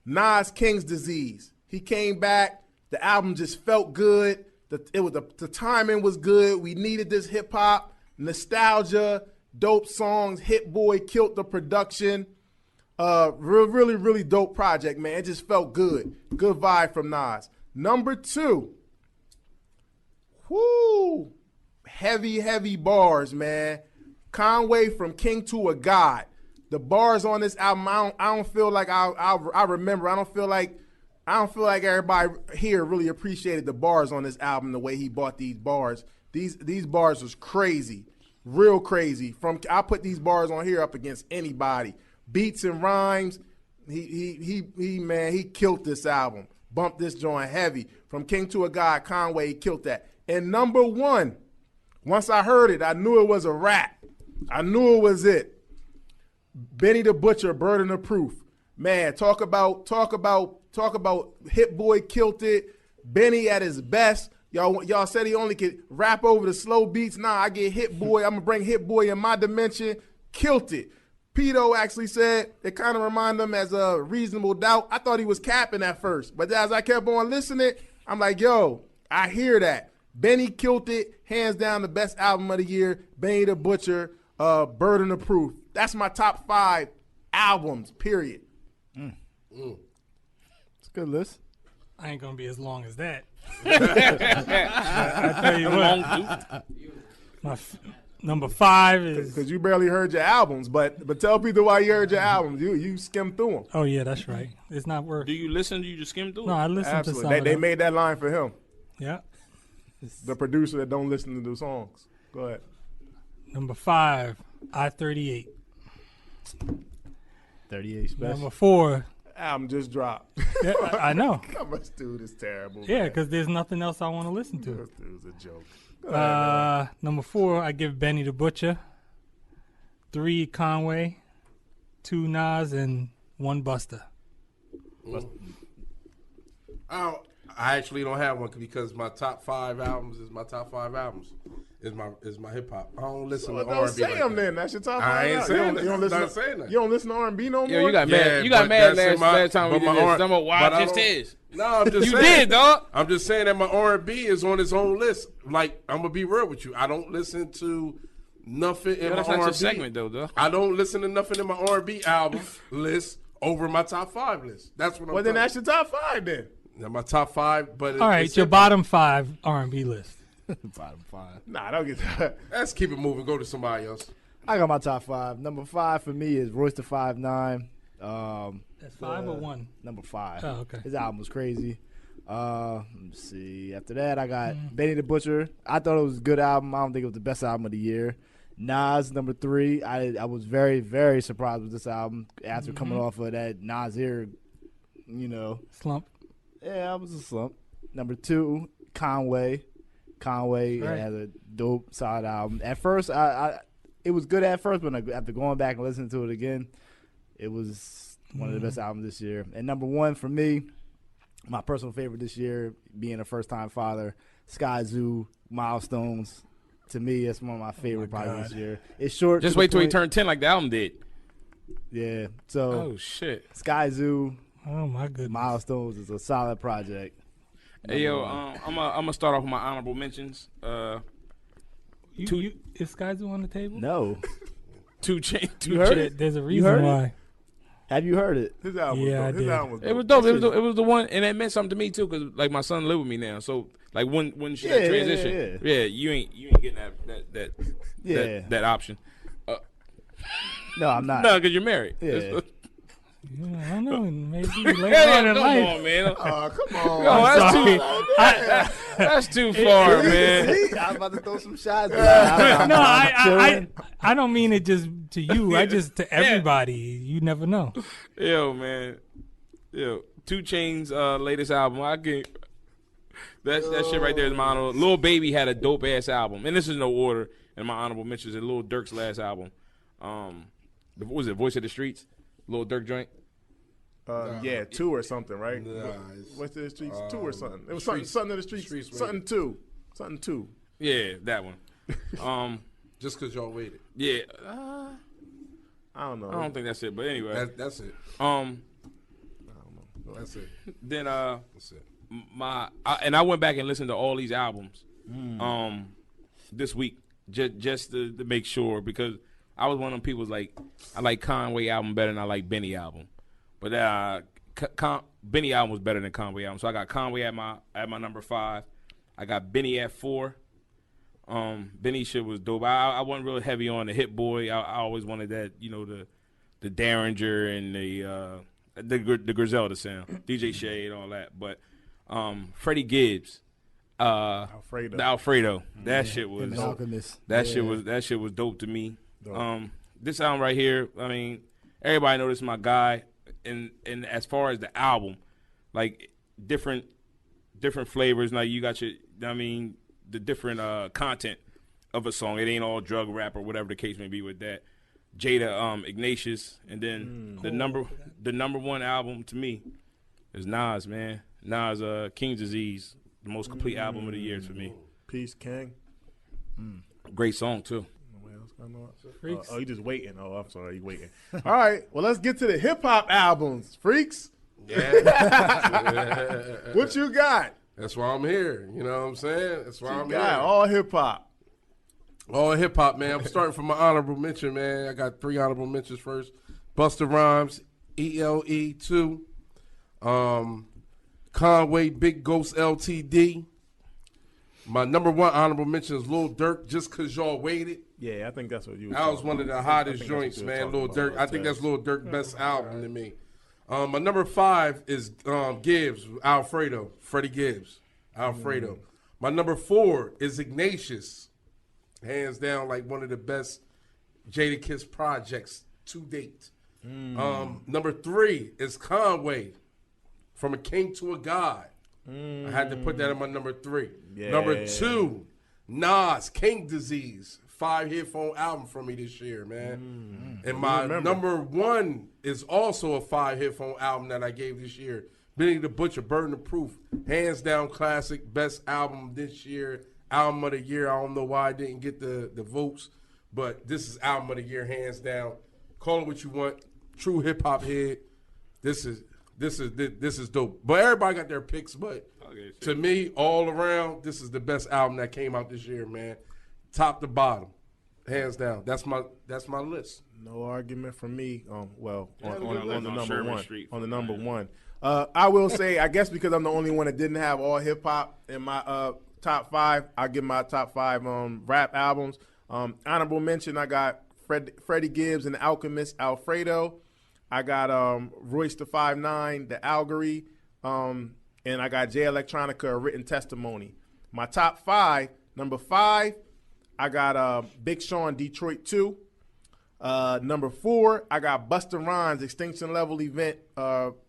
Nas King's Disease. He came back. The album just felt good. The timing was good. We needed this hip-hop, nostalgia, dope songs. Hit Boy killed the production. Really, really dope project, man. It just felt good. Good vibe from Nas. Number 2, heavy bars, man. Conway, From King to a God. The bars on this album, I don't feel like I remember. I don't feel like everybody here really appreciated the bars on this album the way he bought these bars. These bars was crazy, real crazy. I put these bars on here up against anybody. Beats and rhymes. He killed this album. Bumped this joint heavy. From King to a God, Conway, he killed that. And number 1, once I heard it, I knew it was a rap. I knew it was it. Benny the Butcher, Burden of Proof. Man, talk about Hit Boy killed it. Benny at his best. Y'all said he only could rap over the slow beats. Nah, I get Hit Boy. I'm gonna bring Hit Boy in my dimension. Killed it. Pito actually said it kind of reminded him as a Reasonable Doubt. I thought he was capping at first, but as I kept on listening, I'm like, yo, I hear that. Benny killed it. Hands down the best album of the year. Benny the Butcher, Burden of Proof. That's my top 5 albums, period. It's a good list. I ain't gonna be as long as that. I tell you what, Number 5 is. Because you barely heard your albums, but tell people why you heard your albums. You skimmed through them. Oh yeah, that's right. It's not worth. Do you listen? Do you just skim through? No, I listen to some. Absolutely. of They them. made that line for him. Yeah. The producer that don't listen to the songs. Go ahead. Number 5, I-38. 38 special. Number 4. Album just dropped. Yeah, I know. This dude is terrible. Yeah, man. because there's nothing else I want to listen to. This dude's a joke. Go ahead, man. Number 4, I give Benny the Butcher. 3, Conway. 2, Nas, and 1, Buster. I actually don't have one because my top 5 albums is my top 5 albums. Is my hip hop. I don't listen to Don't R&B. say like them that. then. That's your top I five. ain't albums. saying that. You don't I'm listen not to, saying that. You don't listen to R&B no more? Yo, you got mad. Yeah, You got but mad that's in my- last time we but did my this. R- Some of why but I just don't- is. No, I'm just You saying. did, dog. I'm just saying that my R&B is on its own list. Like, I'm gonna be real with you. I don't listen to nothing in Yo, my that's R&B. not your segment, though, dog. I don't listen to nothing in my R&B album list over my top 5 list. That's what I'm. Well, then talking that's your top 5 then. about. My top 5, but All right, it's your hip-hop. bottom 5 R&B list. Bottom 5. Nah, don't get that. Let's keep it moving. Go to somebody else. I got my top 5. Number 5 for me is Royce the 5'9". That's 5 or 1? Number 5. Oh, okay. His album was crazy. Let me see. After that, I got Benny the Butcher. I thought it was a good album. I don't think it was the best album of the year. Nas, number 3. I was very, very surprised with this album after coming off of that Nasir, Slump. Yeah, I was a slump. Number 2, Conway. Conway Right. has a dope, solid album. At first, it was good at first, but after going back and listening to it again, it was one of the best albums this year. And number 1 for me, my personal favorite this year, being a first-time father, Sky Zoo, Milestones. To me, it's one of my favorite probably this year. It's short. Just to the wait till he point. turned 10 like the album did. Yeah. So Oh, shit. Sky Zoo, Oh my goodness. Milestones is a solid project. Hey, yo, I'm going to start off with my honorable mentions. Is Sky Zoo on the table? No. 2 Chainz. You heard it? There's a heard reason it? why. Have you heard it? His album Yeah, I was dope. His did. album was dope. It was dope. It was the one, and it meant something to me too, because like my son live with me now. So like when she Yeah, transition, yeah. you ain't getting that option. No, I'm not. No, because you're married. Yeah. Yeah, I don't know. Maybe Hell later yeah, on in come life. on, man. Oh, come on. Oh, that's too far, man. See, I was about to throw some shots. No, I don't mean it just to you. I just to everybody. You never know. Yo, man. Yo, 2 Chainz latest album. I get that shit right there is my honorable. Lil Baby had a dope ass album, and this is no order. And my honorable mentions is Lil Durk's last album. What was it? Voice of the Streets. Lil Durk joint. Yeah, 2 or something, right? Nah, it's- What's the streets? 2 or something. It was Streets. something in the streets. Streets, something maybe. 2. Something 2. Yeah, that one. Just because y'all waited. Yeah, I don't know. I don't think that's it. But anyway, That's it. That's it. then That's it. and I went back and listened to all these albums this week just to make sure, because I was one of them people like I like Conway album better than I like Benny album, but Benny album was better than Conway album, so I got Conway at my number 5. I got Benny at 4. Benny shit was dope. I wasn't real heavy on the Hit Boy. I always wanted that, the Derringer and the Griselda sound, DJ Shade, all that. But Freddie Gibbs, Alfredo. the Alfredo, that shit was Him and Alchemist. that Yeah. shit was dope to me. Dope. This album right here, I mean, everybody knows this is my guy. And as far as the album, like different flavors. Now you got the different content of a song. It ain't all drug rap or whatever the case may be with that. Jada Ignatius, and then the number 1 album to me is Nas, man. Nas King's Disease, the most complete album of the year for me. Peace, King. Great song too. What else going on? Freaks. Oh, you just waiting. Oh, I'm sorry, you waiting. All right, well, let's get to the hip hop albums, freaks. Yeah. What you got? That's why I'm here. You know what I'm saying? That's why I'm You got here. all hip hop. All hip hop, man. I'm starting from my honorable mention, man. I got 3 honorable mentions first. Busta Rhymes, ELE 2, Conway, Big Ghost LTD, My number one honorable mention is Lil Durk, just cause y'all waited. Yeah, I think that's what you. That was one of the hottest think that's what joints, you were man. talking Lil about, Durk. I think that's Lil Durk's best album to me. My number 5 is Gibbs, Alfredo, Freddie Gibbs, Alfredo. My number 4 is Ignatius, hands down like one of the best Jadakiss projects to date. Number 3 is Conway, From a King to a God. I had to put that in my number 3. Yeah. Number 2, Nas, King Disease. 5-hit phone album for me this year, man. And my number 1 is also a 5-hit phone album that I gave this year. Benny the Butcher, Burden of Proof. Hands down classic, best album this year. Album of the year. I don't know why I didn't get the votes, but this is album of the year, hands down. Call it what you want. True hip hop head. This is dope. But everybody got their picks, but to me, all around, this is the best album that came out this year, man. Top to bottom, hands down. That's my list. No argument from me. On the on number Sherman one. Street. On the number 1. I will say, I guess because I'm the only one that didn't have all hip hop in my top 5, I give my top 5 rap albums. Honorable mention, I got Freddie Gibbs and the Alchemist, Alfredo. I got Royce the 5'9", the Algory, and I got Jay Electronica, A Written Testimony. My top 5, number 5, I got Big Sean, Detroit 2. Number 4, I got Busta Rhymes, Extinction Level Event,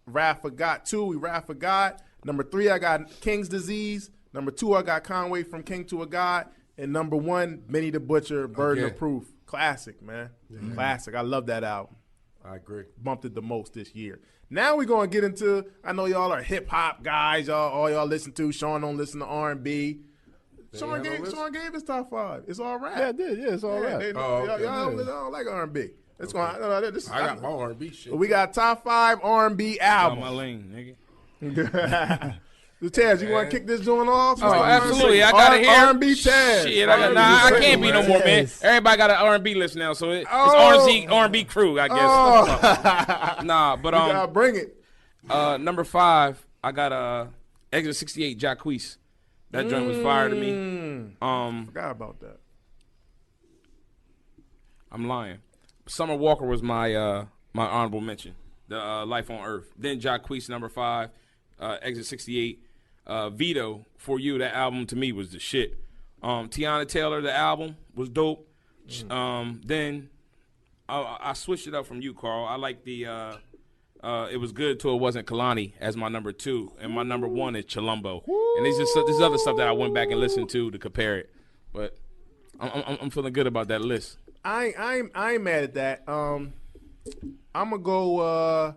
Wrath for God 2, We Wrath for God. Number 3, I got King's Disease. Number 2, I got Conway, From King to a God. And number 1, Benny the Butcher, Burden of Proof. Classic, man. Classic. I love that album. I agree. Bumped it the most this year. Now we're going to get into, I know y'all are hip-hop guys. All y'all listen to. Sean don't listen to R&B. Sean gave his top 5. It's all rap. Yeah, it did. Yeah, it's all right. Y'all don't like R&B. It's going. I got my R&B shit. We got top 5 R&B Out my albums. lane, nigga. Taz, you want to kick this joint off? Oh, absolutely. I got it here. R&B Taz. Shit, I can't be no more, man. Everybody got an R&B list now, so it's R&B crew, I guess. Nah, but You gotta bring it. number 5, I got Exit 68, Jacquees. That joint was fire to me. Forgot about that. I'm lying. Summer Walker was my my honorable mention. The Life on Earth. Then Jacquees, number 5. Exit 68. Vito, For You, that album to me was the shit. Tiana Taylor, the album was dope. Then I switched it up from you, Carl. I like the It Was Good Till It Wasn't Kalani as my number 2, and my number 1 is Chilumbo. And there's other stuff that I went back and listened to compare it. But I'm feeling good about that list. I ain't mad at that. I'm gonna go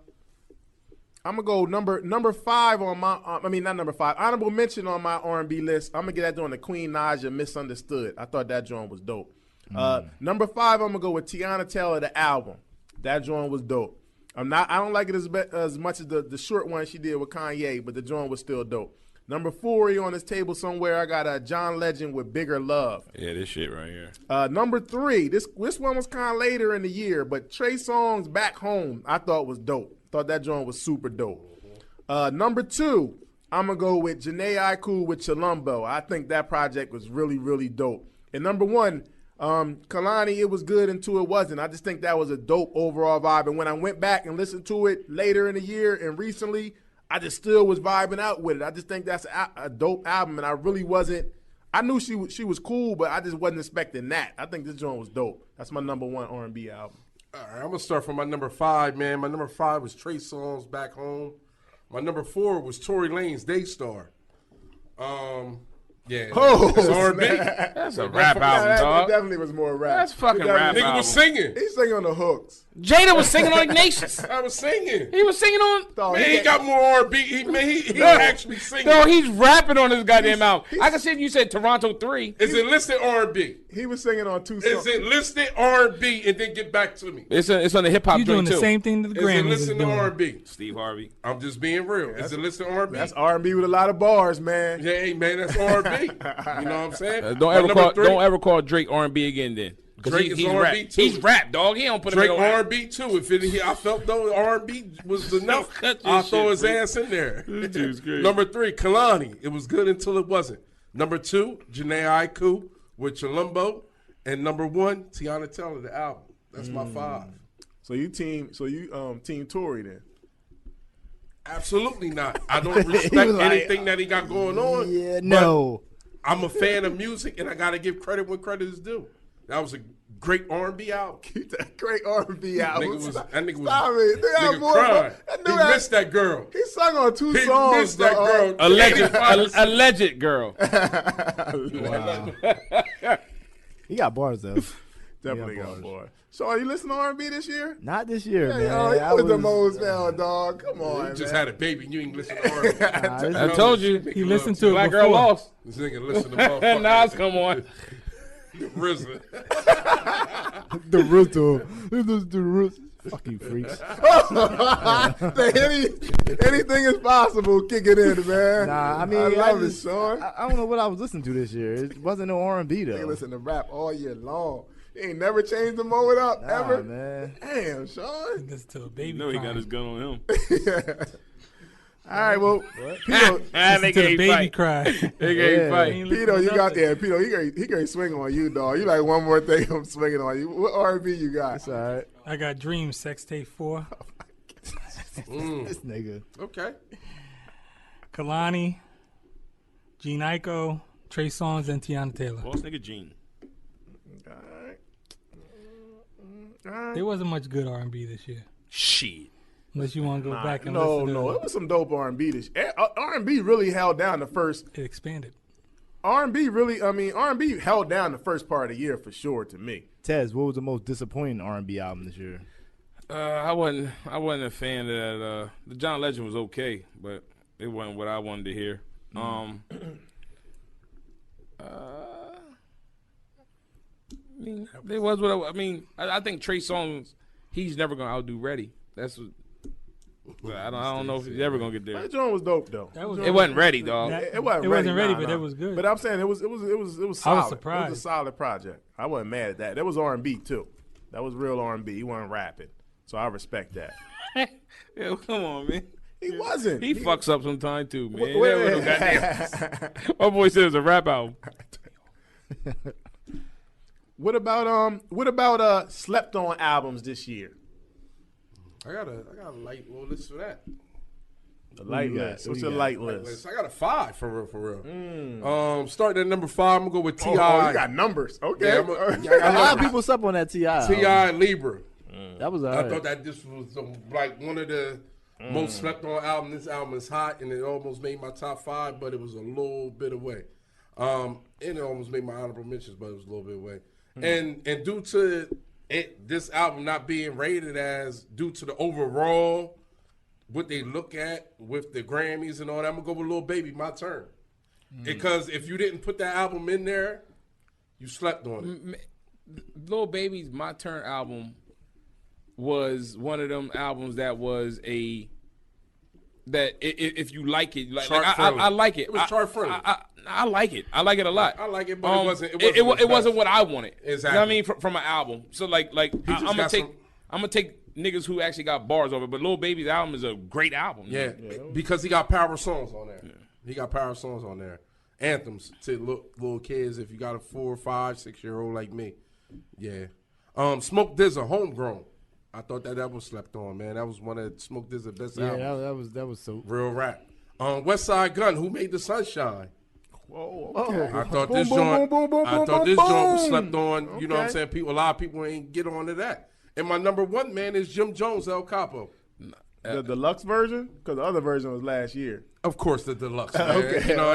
number 5 on my. Not number 5. Honorable mention on my R&B list. I'm gonna get that doing the Queen Naja, Misunderstood. I thought that joint was dope. Number 5, I'm gonna go with Tiana Taylor, the album. That joint was dope. I don't like it as much as the short one she did with Kanye, but the joint was still dope. Number 4 on this table somewhere, I got John Legend with Bigger Love. Yeah, this shit right here. Number 3, this one was kind of later in the year, but Trey Songz Back Home I thought was dope. Thought that joint was super dope. Number 2, I'm going to go with Janae Aiko with Chilumbo. I think that project was really, really dope. And number 1, Kalani, It Was Good Until It Wasn't. I just think that was a dope overall vibe. And when I went back and listened to it later in the year and recently, I just still was vibing out with it. I just think that's a dope album, and I really wasn't. I knew she was cool, but I just wasn't expecting that. I think this joint was dope. That's my number 1 R&B album. All right, I'm gonna start from my number 5, man. My number 5 was Trey Songz, Back Home. My number 4 was Tory Lanez, Daystar. Yeah, it's R&B. That's a rap album, That dog. definitely was more rap. That's fucking rap Nigga album. was singing. He's singing on the hooks. Jada was singing on Ignatius. I was singing. He was singing on. Dog, Man, he got more R&B. He actually singing. No, he's rapping on his goddamn album. I can see if you said Toronto 3. Is it listed R&B? He was singing on 2 songs. Is it listed R&B? And then get back to me. It's on the hip hop You doing joint the too. same thing that the Is it Grammys is listed doing. R&B? Steve Harvey. I'm just being real. Is it listed R&B? That's R&B with a lot of bars, man. Yeah, hey, man, that's R&B. You know what I'm saying? Don't ever call Drake R&B again then. 'Cause Drake is he's R&B rap. too. He's rap, dog. He don't put him Drake in no rap. R&B too. I felt though R&B was enough. Cut your I'll throw shit, his bro. ass in there. dude's crazy. Number 3, Kalani. It Was Good Until It Wasn't. Number 2, Janae Aiku with Chilumbo. And number 1, Tiana Taylor, the album. That's my 5. So you team Tory then? Absolutely not. I don't respect like, anything that he got going on. Yeah, but no. I'm a fan of music, and I got to give credit when credit is due. That was a great R&B album. That great R&B album. That nigga was Stop it. nigga crying. He missed that girl. He sung on 2 He songs. missed that girl. Alleged girl. He got bars though. Definitely Yeah, got boy. So are you listening to R&B this year? Not this year, Hey, man. he I was the most now, dog. Come on, You just man. had a baby and you ain't listen to R&B. I told you. He listened to it Black before. girl lost. This nigga listen to motherfuckers. Nas, come on. RZA. the Ruto. The Ruto. Fucking freaks. Anything is possible. Kick it in, man. Nah, I mean, I love it, just- Sean. I don't know what I was listening to this year. It wasn't no R&B though. They listen to rap all year long. He ain't never changed the mode up Nah, ever. man. Damn, Sean. Listen to a baby. No, he crying. got his gun on him. All right, well, Pito, Listen to the baby cry. Nigga Yeah. fight. Pito, you got there. Pito, he can swing on you, dog. You like one more thing, I'm swinging on you. What R&B you got? It's all right. I got Dream Sex Tape 4. This nigga. Okay. Kalani, Gene Aiko, Trey Songz, and Tiana Taylor. Boss nigga Gene. All right. There wasn't much good R&B this year. Shit. Unless you want to go back and No, listen to it was some dope R&B this year. R&B really held down the first. it expanded. R&B held down the first part of the year for sure to me. Tez, what was the most disappointing R&B album this year? I wasn't a fan of that. The John Legend was okay, but it wasn't what I wanted to hear. I mean, it was what I think Trey Songz, he's never gonna outdo Ready. That's what. I don't know if he's ever gonna get there. That joint was dope though. That was It wasn't ready, dog. It wasn't It ready, wasn't ready, nah, but nah. it was good. But I'm saying it was solid. I was It was surprised. a solid project. I wasn't mad at that. That was R&B too. That was real R&B. He wasn't rapping, so I respect that. Yeah, come on, man. He wasn't. He fucks up sometimes too, man. Wait. That was no goddamn- My boy said it was a rap album. What about slept on albums this year? I got a light little list for that. The light you got? list. Who What's you your got? light list? I got a 5 for real. Starting at number 5, I'm gonna go with Ti. Oh, you got numbers. Okay. Yeah, A lot of people slept on that T.I. Ti and Libra. That was all I right. thought that this was like one of the most slept on albums. This album is hot, and it almost made my top 5, but it was a little bit away. And it almost made my honorable mentions, but it was a little bit away. And due to this album not being rated as due to the overall what they look at with the Grammys and all that, I'm gonna go with Lil Baby, My Turn. Because if you didn't put that album in there, you slept on it. Lil Baby's My Turn album was one of them albums that was if you like it, Chart-friendly. I like it. It was chart-friendly. I like it. I like it a lot. I like it, but it wasn't It what's wasn't best. what I wanted. Exactly. You know what I mean? From an album. So like I'm just gonna got take some- I'm gonna take niggas who actually got bars over it. But Lil Baby's album is a great album. Yeah, because he got power songs on there. He got power songs on there. Anthems to little kids if you got a 4, 5, 6-year-old like me. Yeah. Smoke DZA, Homegrown. I thought that was slept on, man. That was one of Smoke DZA's best Yeah, albums. that was so. Real rap. West Side Gun, Who Made the Sunshine? Whoa, okay. I thought Boom, this boom, joint. boom, boom, I boom, thought boom, this joint was boom. slept on. You know what I'm Okay. saying? A lot of people ain't get on to that. And my number 1 man is Jim Jones, El Capo. The deluxe version? Because the other version was last year. Of course, the deluxe. Man. Okay. You know,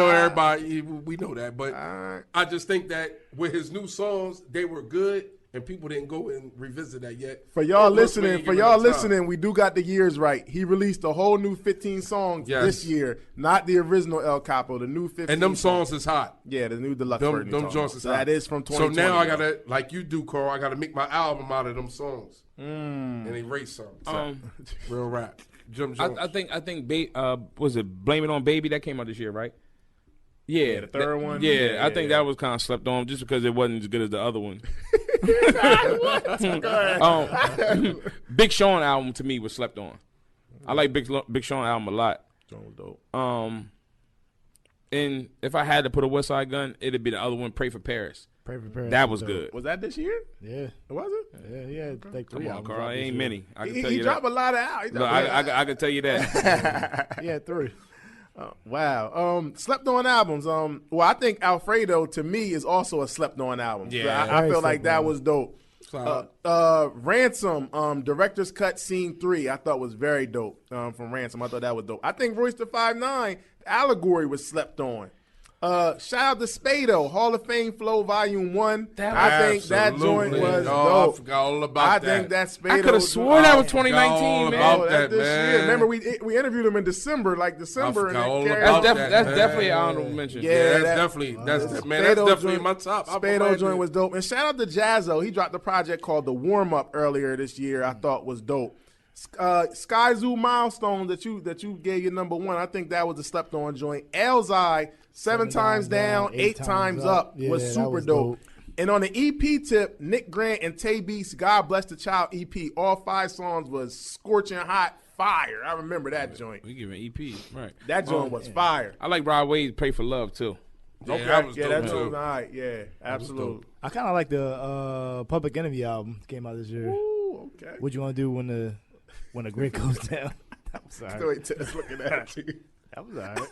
everybody. We know that, but Alright. I just think that with his new songs, they were good, and people didn't go and revisit that yet. For y'all Look, listening, man, give it time. we do got the years right. He released a whole new 15 songs Yes. this year, not the original El Capo, the new 15. And them songs is hot. Yeah, the new deluxe Them version. you're talking joints about. is So hot. that is from So 2020. now I gotta, like you do, Carl. I gotta make my album out of them songs and erase some. So, real rap. Jim Jones. I think was it Blame It on Baby that came out this year, right? Yeah, the third one? Yeah, Yeah, I think yeah. that was kind of slept on just because it wasn't as good as the other one. Big Sean album to me was slept on. I like Big Sean album a lot. Jones dope. and if I had to put a West Side Gun, it'd be the other one, Pray for Paris. Pray for Paris That was dope. good. Was that this year? Yeah, Was it? yeah. Like Come 3 on, albums Carl. out this Ain't year. many. I can He tell you dropped that. a lot of out. Look, I can tell you that. Yeah, 3. Wow. Slept on albums. Well, I think Alfredo to me is also a slept on album. Yeah. I feel Very like that slept on. was dope. Ransom, Director's Cut Scene 3, I thought was very dope. From Ransom, I thought that was dope. I think Royce the 5'9", Allegory was slept on. Shout out to Spado, Hall of Fame Flow Volume 1. I think that joint Absolutely. was Oh, dope. I forgot all about I that. think that Spado. I could have swore that was I forgot 2019, all man. about Oh, that's that, this man. year. Remember we interviewed him in December, I and forgot all carried about on. that. That's man. definitely an honorable mention. Yeah, Yeah, that- that's definitely that's Spado definitely joint- my top. Spado joint was dope. And shout out to Jazzo. He dropped a project called The Warm Up earlier this year. I thought was dope. Sky Zoo Milestone that you gave your number 1. I think that was a slept on joint. Elzai, 7 times down, 8 times up Yeah, was that super was dope. dope. And on the EP tip, Nick Grant and Tay Beast, God Bless the Child EP, all 5 songs was scorching hot fire. I remember that joint. We giving EPs, right? That joint was fire. I like Rod Wade's Pray for Love too. Yeah, Okay, that was yeah, dope, that too. joint was all right. Yeah, absolutely. I kind of like the Public Enemy album came out this year. Ooh, okay. What you want to do when the grid goes down? That was all right. Still ain't Tess looking at you. That was all right.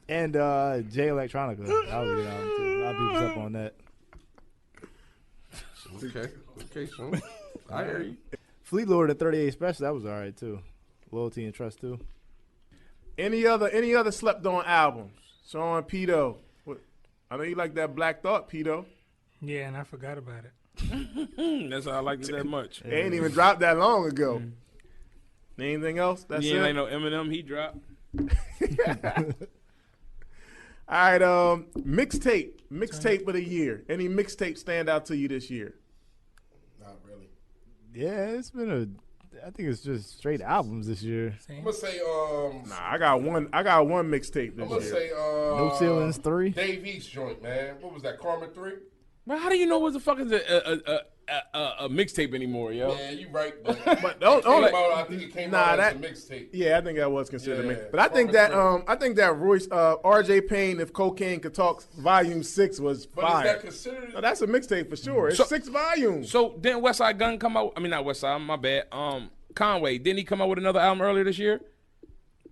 And Jay Electronica, that was a good album too. A lot of people was up on that. Okay, so I hear you. Fleet Lord at 38 Special, that was all right too. Loyalty and Trust too. Any other slept on albums? Sean Pito. I know you like that Black Thought, Pito. Yeah, and I forgot about it. That's how I liked it that much. They ain't even dropped that long ago. Anything else? That's You it. ain't like no Eminem. He dropped. All right, mixtape of the year. Any mixtape stand out to you this year? Not really. Yeah, it's been I think it's just straight albums this year. I'm gonna say Nah, I got one mixtape I'm this gonna year. say No Ceilings 3. Dave East joint, man. What was that? Karma 3? Bro, how do you know what the fuck is a mixtape anymore, yo? Yeah, you right. But But don't, I think it came out as a mixtape. Yeah, I think that was considered Yeah, mix. But I think that Royce RJ Payne, If Cocaine Could Talk, Volume 6 was But is fire. that considered? No, that's a mixtape for sure. It's So- 6 volumes. So didn't West Side Gun come out? I mean, not West Side. My bad. Conway, didn't he come out with another album earlier this year?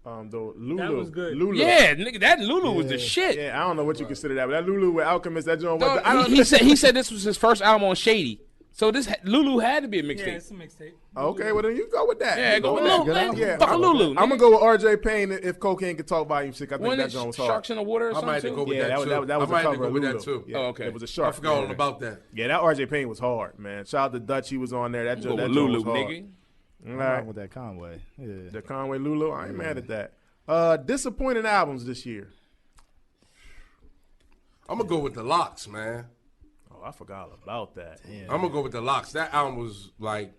The Lulu. That was good. Lulu. Yeah, nigga, that Lulu was the shit. Yeah, I don't know what you consider that, but that Lulu with Alchemist, that joint Dog, was. I don't he said this was his first album on Shady. So this Lulu had to be a Yeah, mixtape. it's a mixtape. Okay, well then you go with that. Yeah, You go with that. Lulu. Man. Yeah, Fuck Lulu. I'm gonna go with RJ Payne, If Cocaine Could Talk, Volume 6. I think Wasn't that it joint was hard. Sharks in the Water or I something might have to too? go with Yeah, that that too. was a I might have cover to go of with Lulu. that too. Yeah, Oh, okay. It was a I shark. forgot all about that. Yeah, that RJ Payne was hard, man. Shout out to Dutch, he was on there. That Go joint, with that joint Lulu, was hard. nigga. All Wrong right. with that Conway. Yeah. The Conway Lulu, I ain't mad at that. Disappointing albums this year. I'm gonna go with the Locks, man. Oh, I forgot all about that. I'm gonna go with the Locks. That album was like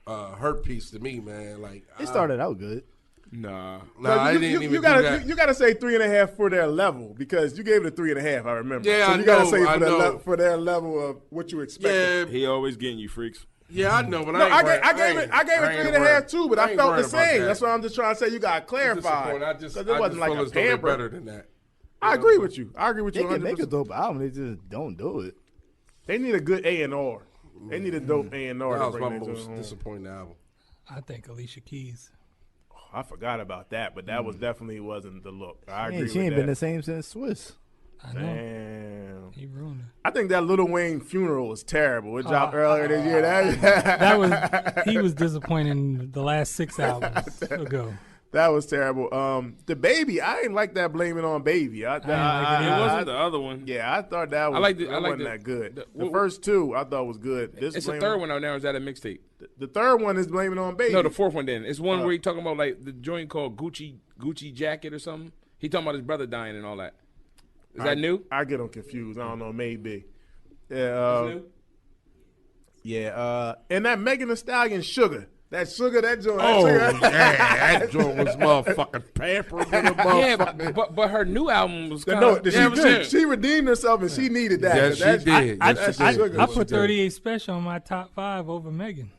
hurt piece to me, man. Like It started out good. Nah. I you, didn't you, even you do gotta that. you gotta say 3.5 for their level because you gave it a 3.5. I remember. Yeah, so I you gotta know, say I know. for their level of what you expect. yeah, He always getting you freaks. yeah, I know, but No, I I gave gave it 3.5 too, but I ain't felt the worried about same. that. That's what I'm just trying to say. You gotta clarify I because just it wasn't like feel a as though they're pamper. better than that. I agree with you. I agree with They you. can make a 100%. dope album. They just don't do it. They need a good A&R. They need a dope A&R. That to was my bring that most to disappointing album. I think Alicia Keys. I forgot about that, but that was definitely wasn't the look. I agree She with ain't been the that. same since Swiss. I know. Damn. He ruined it. I think that Lil Wayne funeral was terrible. It dropped earlier this year. That was he was disappointing the last 6 albums ago. That was terrible. The Baby, I ain't like that Blame It On Baby. like it It either. wasn't the other one. Yeah, I thought that was. I like the- that I like wasn't the- that good. the- The first 2 I thought was good. This It's the Blame- third one out now. Is that a mixtape? The third one is Blame It On Baby. No, the fourth one then. It's one where he talking about like the joint called Gucci Jacket or something. He talking about his brother dying and all that. Is that new? I get them confused. I don't know. Maybe. Yeah. That's new? Yeah. And that Megan Thee Stallion Sugar. That joint. Oh, that sugar, yeah, that joint was motherfucking pampered in a Yeah, motherfucking. but her new album was kind No, of she redeemed herself and she needed that. Yes, she did. That Yes, she shit did. sugar I was put good. 38 Special on my top 5 over Megan.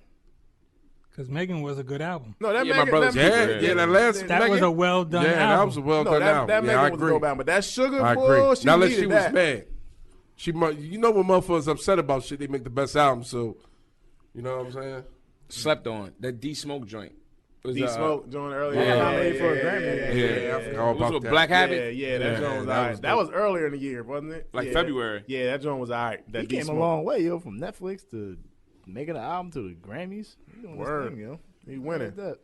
because Megan was a good album. No, that Yeah, my Megan, brother's that, Yeah, that last That was Megan, a well done yeah, album. that was a well no, done that, album. that Yeah, I Megan was a agree. dope album. But that Sugar, I boy, agree. she Now unless needed she was that. mad, you know when motherfuckers upset about shit, they make the best album. So, you know what I'm saying? Slept on that D Smoke joint. Was, D Smoke joined earlier. yeah, nominated for a Grammy. Yeah, I forgot all It was about with that. Black Yeah, Habit. yeah, that joint was that alright. was That dope. was earlier in the year, wasn't it? Like Yeah. February. Yeah, that joint was alright. That He D came a Smoke. long way, yo, from Netflix to making an album to the Grammys. He doing his Word. thing, yo. He winning. Like that.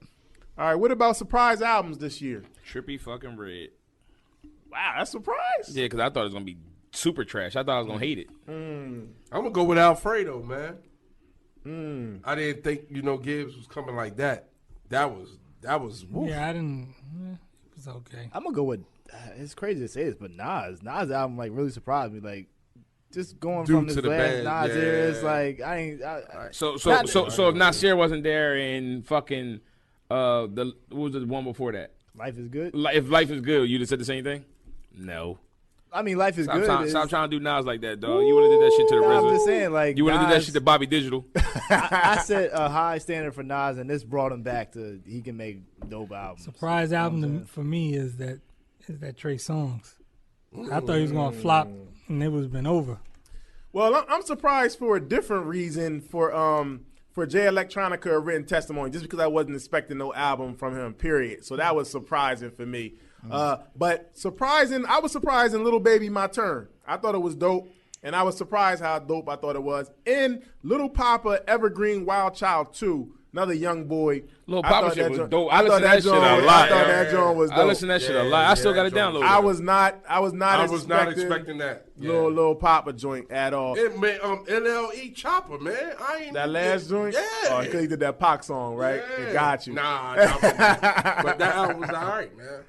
All right, what about surprise albums this year? Trippy fucking Red. Wow, that's a surprise. Yeah, because I thought it was gonna be super trash. I thought I was gonna hate it. I'm gonna go with Alfredo, man. I didn't think Gibbs was coming like that. That was woof. Yeah, I didn't. It was okay. I'm gonna go with. It's crazy to say this, but Nas album like really surprised me. Like just going Due from to this the last band, Nas era, it's yeah. like I So Not- if Nasir wasn't there and fucking what was the one before that? life is good. If Life is Good, you'd have said the same thing? No. I mean, life is good. Stop trying to do Nas like that, dog. You would have did that shit to the I'm just RZA. saying, like You would have did that Nas- shit to Bobby Digital. I set a high standard for Nas, and this brought him back to he can make dope albums. Surprise album for me is that Trey Songz. I thought he was gonna flop, and it was been over. Well, I'm surprised for a different reason for Jay Electronica a written testimony, just because I wasn't expecting no album from him. Period. So that was surprising for me. But I was surprised in Little Baby My Turn. I thought it was dope, and I was surprised how dope I thought it was. In Little Papa Evergreen Wild Child 2, another young boy. Lil I Papa thought shit that was joint- dope. I I thought listened to that shit a lot. I thought that joint was dope. I listened to that shit a lot. I still got it that joint- downloaded. I was not expecting that. Little Papa joint at all. It made NLE Chopper, man. I ain't That last joint? Yeah. Oh, because he did that Pac song, right? Yeah. It got you. Nah, but that album was all right, man.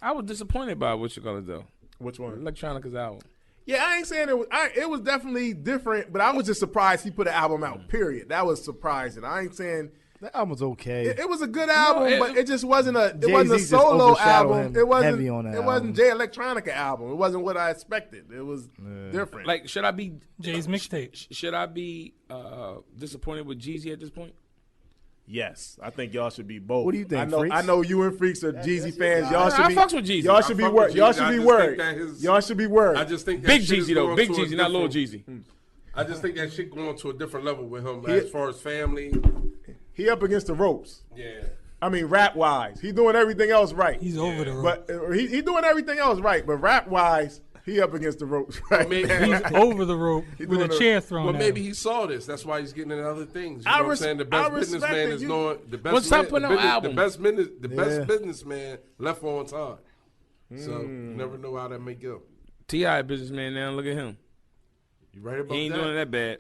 I was disappointed by what you gonna do. Which one? Electronica's album. Yeah, I ain't saying it was. It was definitely different, but I was just surprised he put an album out. Period. That was surprising. I ain't saying That album's okay. it was a good album, it- but it just wasn't a. It Jay-Z wasn't a just solo overshadowed album. him It wasn't. heavy on that it wasn't Jay Electronica album. It wasn't what I expected. It was different. Like, should I be Jay's mixtape. Should I be disappointed with Jeezy at this point? yes, I think y'all should be both. What do you think, I know you and Freaks are Jeezy fans. Y'all I should be. fucks with Jeezy. Y'all I should be fuck with worried. Y'all Jeezy. should I be just worried. think that his- Y'all should be worried. I just think that Big shit is Jeezy though. going Big to a Jeezy, not Lil different- Jeezy. I just think that shit going to a different level with him He- as far as family. He up against the ropes. Yeah. I mean, rap wise, he doing everything else right. He's over the rope. But he doing everything else right. But rap wise, he up against the ropes right maybe now. He's over the rope He with a doing chair thrown Well, at maybe him. he saw this. That's why he's getting into other things. You I know what I'm res- saying? The I best respect businessman it. is You- knowing the best. Well, stop man- putting the out business- albums. The best Yeah. businessman left on time. So you never know how that may go. T.I. a businessman now. Look at him. You right about He ain't that? doing that bad.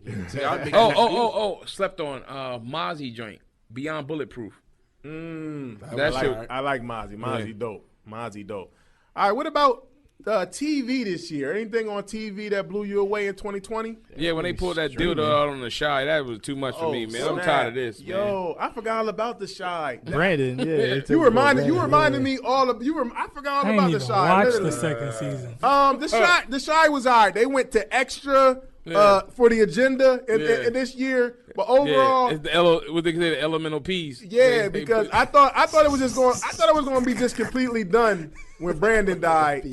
T.I. making that Oh! Slept on Mozzie joint. Beyond Bulletproof. That shit. I like Mozzie. Mozzie Yeah. dope. Mozzie dope. All right, what about TV this year? Anything on TV that blew you away in 2020? Yeah, when they pulled that dildo out on the Shy, that was too much for me, man. I'm snap. tired of this, man. Yo, I forgot all about the Shy. Brandon, yeah. they took You reminded Brandon, me all of you. I forgot I all ain't about the even Shy. watched literally. the second season. The Shy was all right. They went to extra for the agenda in this year, but overall, Yeah, it's what they say, the elemental P's. yeah, They because put- I thought it was just going. I thought it was going to be just completely done when Brandon died,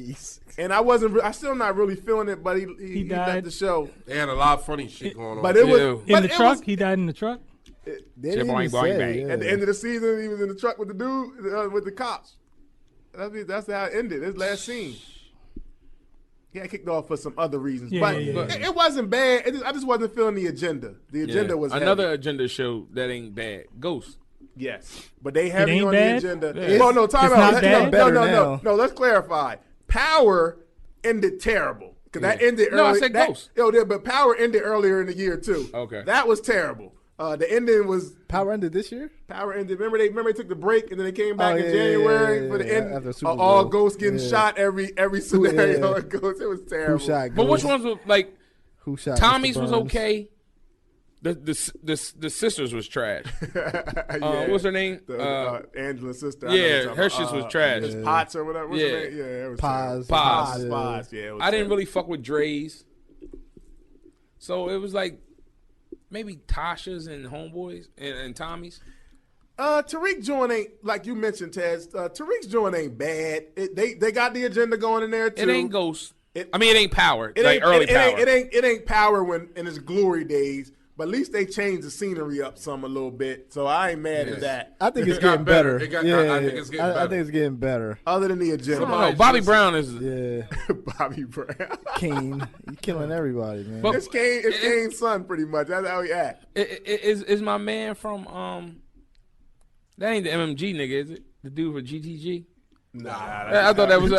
and I wasn't. I still not really feeling it, but he left died. the show. They had a lot of funny shit going on. But it was Yeah. In but the it truck, was- he died in the truck. They Shit, didn't boing, even boing, say, bang. yeah. At the end of the season, he was in the truck with the dude with the cops. That's how it ended. His last scene. He got kicked off for some other reasons, Yeah, but yeah, yeah. it wasn't bad. I just wasn't feeling the agenda. The agenda Yeah. was another heavy. agenda show that ain't bad. Ghost. Yes, but they heavy ain't on bad? the agenda. Yeah. Well, no, time It's out. not No, bad? no, Better no, now. no. Let's clarify. Power ended terrible because that ended No, I early. said that, Ghost. but Power ended earlier in the year too. Okay. that was terrible. The ending was Power ended this year? Power ended. Remember they took the break and then they came back Oh, in yeah, January yeah, for the yeah, end. after Super All Bowl. ghosts getting Yeah. shot every scenario. Yeah. It goes. It was terrible. Who shot But which Ghost? ones were like Who shot Tommy's Mr. was Burns? okay. The sisters was trash. Yeah. What's her name? Angela's sister. I know yeah, what you're her talking shit about. was trash. It's Potts or whatever. What's her Yeah. name? Yeah, it was Paz. Paz. terrible. Paz. Yeah, it was I didn't terrible. really fuck with Dre's. So it was like maybe Tasha's and Homeboys and Tommy's. Tariq joint ain't like you mentioned, Taz. Tariq's joint ain't bad. They got the agenda going in there too. It ain't Ghost. It ain't Power. It like ain't early it Power. It ain't Power when in its glory days. But at least they changed the scenery up some a little bit, so I ain't mad at that. I think it's It got getting better. better. It got- yeah, I think it's getting better. I think it's getting better. Other than the I agenda, don't know. Bobby Brown is. Yeah, Bobby Brown. Kane, you killing everybody, man. But- It's Kane's son, pretty much. That's how he act. Is my man from that ain't the MMG nigga, is it? The dude for GTG? Nah, I thought that was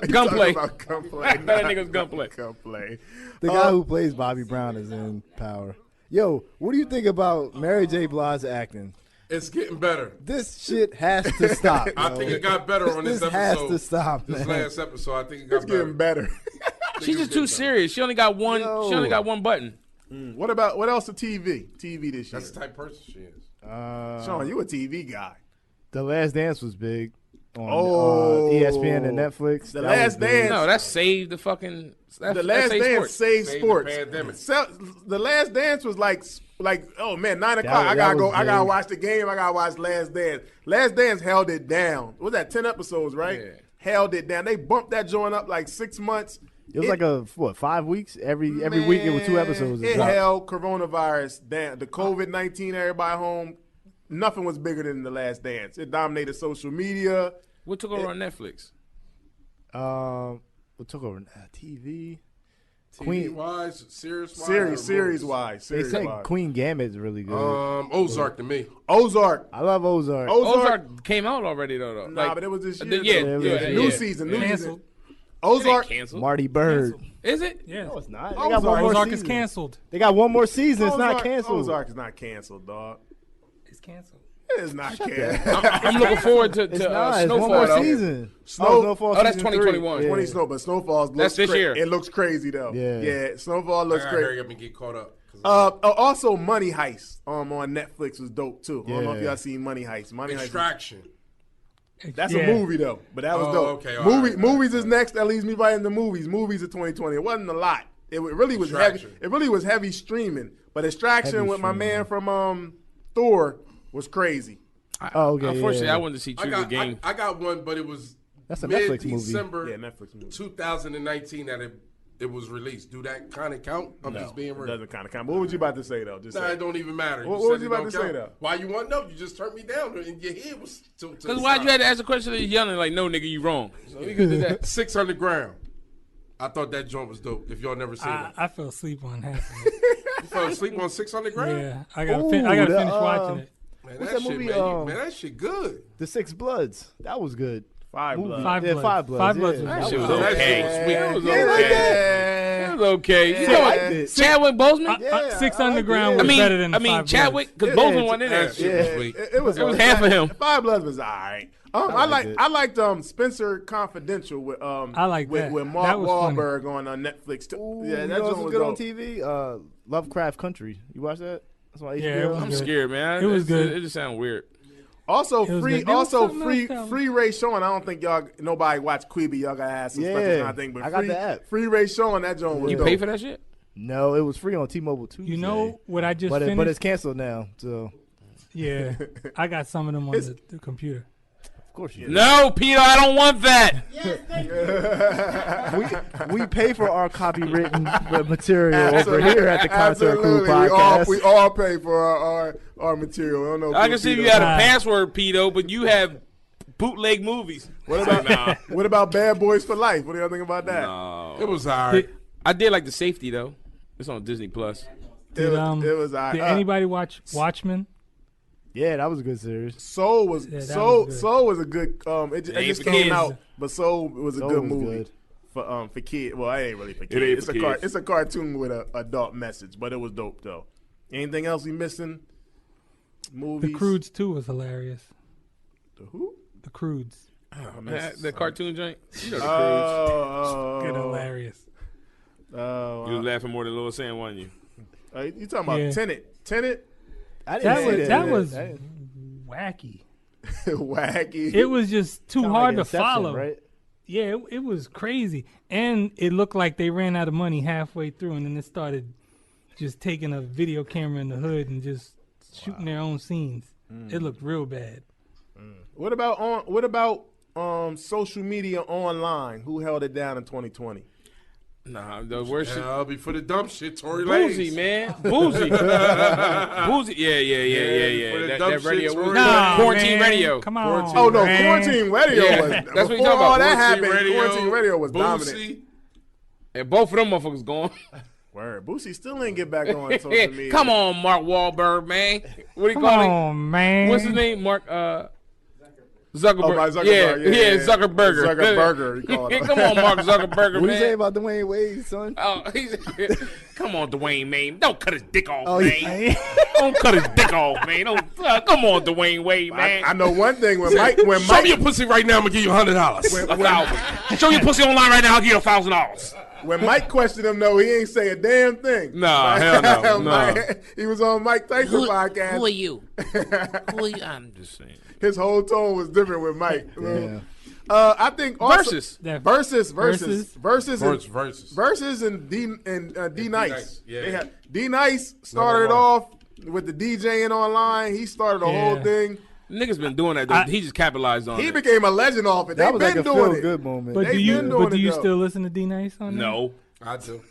Gunplay. Gunplay. I thought that nigga was Gunplay. Gunplay. The guy who plays Bobby Brown is in Power. Yo, what do you think about Mary J. Blige acting? It's getting better. This shit has to stop. I yo. think it got better on this This episode. has to stop, This man. last episode, I think it got It's getting better. She's just too serious. She only got one. Yo. She only got one button. What else for TV? TV this year. That's the type of person she is. Sean, you a TV guy. The Last Dance was big on Oh. ESPN and Netflix. The That Last was big. Dance. No, that saved the fucking. That, The that Last saved Dance sports. saved Saved the sports. pandemic. The Last Dance was like oh man, 9 o'clock. That I gotta go. was I gotta big. watch the game. I gotta watch Last Dance. Last Dance held it down. What was that 10 episodes, right? Yeah. Held it down. They bumped that joint up like 6 months. It was like 5 weeks? Every week it was 2 episodes. It dropped. held coronavirus down. The COVID-19, everybody home. Nothing was bigger than The Last Dance. It dominated social media. What took over on Netflix? What took over TV? TV wise, series wise, Series wise. They said Queen Gambit's really good. Ozark to me. Ozark. I love Ozark. Ozark came out already though. Nah, but it was this year. Yeah, though. yeah, New yeah. season. Canceled. Ozark. Canceled. Marty Bird. Is it? Yeah. No, it's not. They Ozark. got one more Ozark is season. canceled. They got one more season. It's not Ozark- canceled. Ozark is not canceled, dog. It's canceled. It is not canceled. I'm looking forward to It's not. It's one Snowfall more though. season. Snowfall that's season 2021. 3. 20 Snow, but Snowfall looks That's this year. It looks crazy though. Yeah. Snowfall I looks gotta hurry crazy. up and get caught up. Also, Money Heist on Netflix was dope too. I don't know if Yeah. y'all seen Money Heist. Money Heist. Extraction. That's Yeah. a movie though, but that was Oh, dope. okay, all right. Movies is next. That leads me right into movies. Movies of 2020. It wasn't a lot. It really was heavy. Extraction. It really was heavy streaming. But Extraction Heavy with my streaming. man from Thor was crazy. Oh, okay. Unfortunately, yeah. I wanted to see True the Game. I got one, but it was That's a Netflix movie. mid-December Yeah, Netflix movie. 2019 that it was released. Do that kind of count? I'm just being It real. doesn't kind of count. What was you about to say though? Just Nah, say. it don't even matter. What said was you it about don't to say, count. though? Why you want to know? You just turned me down, and your head was to Because why'd you have to ask a question that he's yelling like, no, nigga, you wrong. So we could do that. 600 ground. I thought that joint was dope. If y'all never seen it, I fell asleep on half of it. you fell asleep on 600 ground. Yeah, I gotta Ooh, finish the, watching it. Man, What's that, that shit, movie, man, man, that shit good. The Six Bloods. That was good. Five Movie. Blood. Five Yeah, Bloods. Five Bloods. Five Bloods yeah. was That dope. shit was That okay. shit was sweet. It was Yeah, like okay. It was okay. You Yeah, know I what? liked it. Chadwick Boseman? Yeah, Six I liked Underground it. was I mean, better than Five Chadwick, because Yeah, Boseman wasn't in there. That shit was sweet. It was half of him. Five Bloods was all right. I liked Spencer Confidential with I like with, that. with That Mark was funny. Wahlberg on Netflix too. Ooh, Yeah, you that know what's joint was good on dope. TV? Lovecraft Country. You watch that? That's on HBO. Yeah, it was I'm good. scared, man. It was good. It just sounds weird. Also was free, good. There was also something free, else that was- free Ray Sean. I don't think nobody watch Quibi. Y'all gotta ask some Yeah, special kind of thing. But I got the app. Free Ray Sean. That joint was You dope. pay for that shit? No, it was free on T-Mobile Tuesday. You know what I just but finished? it's canceled now. So Yeah, I got some of them on the computer. of course you. No, Peter, I don't want that. We pay for our copywritten material over here at the Concert Crew Absolutely. podcast. We all pay for our material. I don't know. I can see if you had a password, Peter, but you have bootleg movies. What about what about Bad Boys for Life? What do y'all think about that? It was all right. I did like The Safety, though. It's on Disney Plus. It was all right. Did anybody watch Watchmen? Yeah, that was a good series. Soul was Yeah, that Soul. was good. Soul was a good. It ain't just for came kids. out, but Soul was a Soul good was movie good. for kids. Well, it ain't really for kids. ain't It's for a kids. It's a cartoon with a adult message, but it was dope though. Anything else we missing? Movies. The Croods 2 was hilarious. The who? The Croods. The cartoon joint? You know the Good, Oh, hilarious. Croods. You was laughing more than Lil Sam, wasn't you? You talking about Yeah. Tenet? Tenet? I didn't see That was I didn't- wacky. Wacky. It was just too kinda hard like to Inception, follow. right? Yeah, it was crazy, and it looked like they ran out of money halfway through, and then it started just taking a video camera in the hood and just shooting their own scenes. It looked real bad. What about social media online? Who held it down in 2020? Nah, the worst shit. I'll be for the dumb shit, Tory Boozy, Lanez. man. Boozy. Boozy. Yeah. for the That dumb radio. shit, was Tory Nah, quarantine man. radio. Come on. Quarantine. Oh no, man. quarantine radio Yeah, was. that's what Before you talking all about. that Quarantine happened, quarantine radio was dominant. Boosie. And both of them motherfuckers gone. Word, Boosie still ain't get back on social media. Come on, Mark Wahlberg, man. What do you Come call him? on, man. What's his name? Mark Zuckerberg. Oh, by Zuckerberg. Yeah, Zuckerberger. Zuckerberger, you call him. Come on, Mark Zuckerberger, What do you man. say about Dwayne Wade, son? Oh, come on, Dwayne, man. Don't cut his dick off, Oh, man. yeah. Don't cut his dick off, man. Don't, come on, Dwayne Wade, man. I know one thing when Mike Show me your pussy right now. I'm gonna give you $100. $1,000. Show your pussy online right now. I'll give you $1,000. when Mike questioned him though, he ain't say a damn thing. Nah, hell no. Mike- he was on Mike Tyson podcast. Who are you? Who are you? I'm just saying. His whole tone was different with Mike. Yeah. I think also, Versus. Versus and D Nice. Nice, yeah. They had D Nice started Number one. off with the DJing online. He started the whole Yeah. thing. Niggas been doing that. Though. He just capitalized on He it. became a legend off it. That They've was like been a doing feel it. good moment. But They do been doing you it, though. still listen to D Nice on that? No. I do.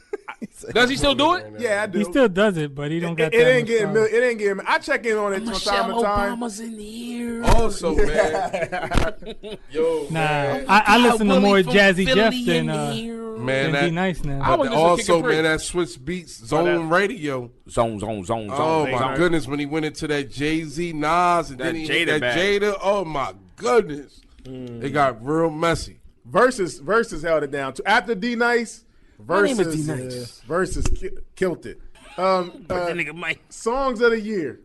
Does he still do it? Yeah, I do. He still does it, but he don't got it that ain't much getting. followers. It ain't getting. I check in on it from time to time. in here. Also, man. Yo, Nah, man. I listen to more Jazzy Jeff than Man, D Nice now. I was just a also, kick and man, that Swiss Beats Zone Radio. Zone. Oh my goodness, when he went into that Jay-Z, Nas, and That then he Jada hit that bag. Jada. Oh my goodness, it got real messy. Versus held it down. After D Nice, name is Versus D-Nice. Versus killed it. nigga Mike. Songs of the year.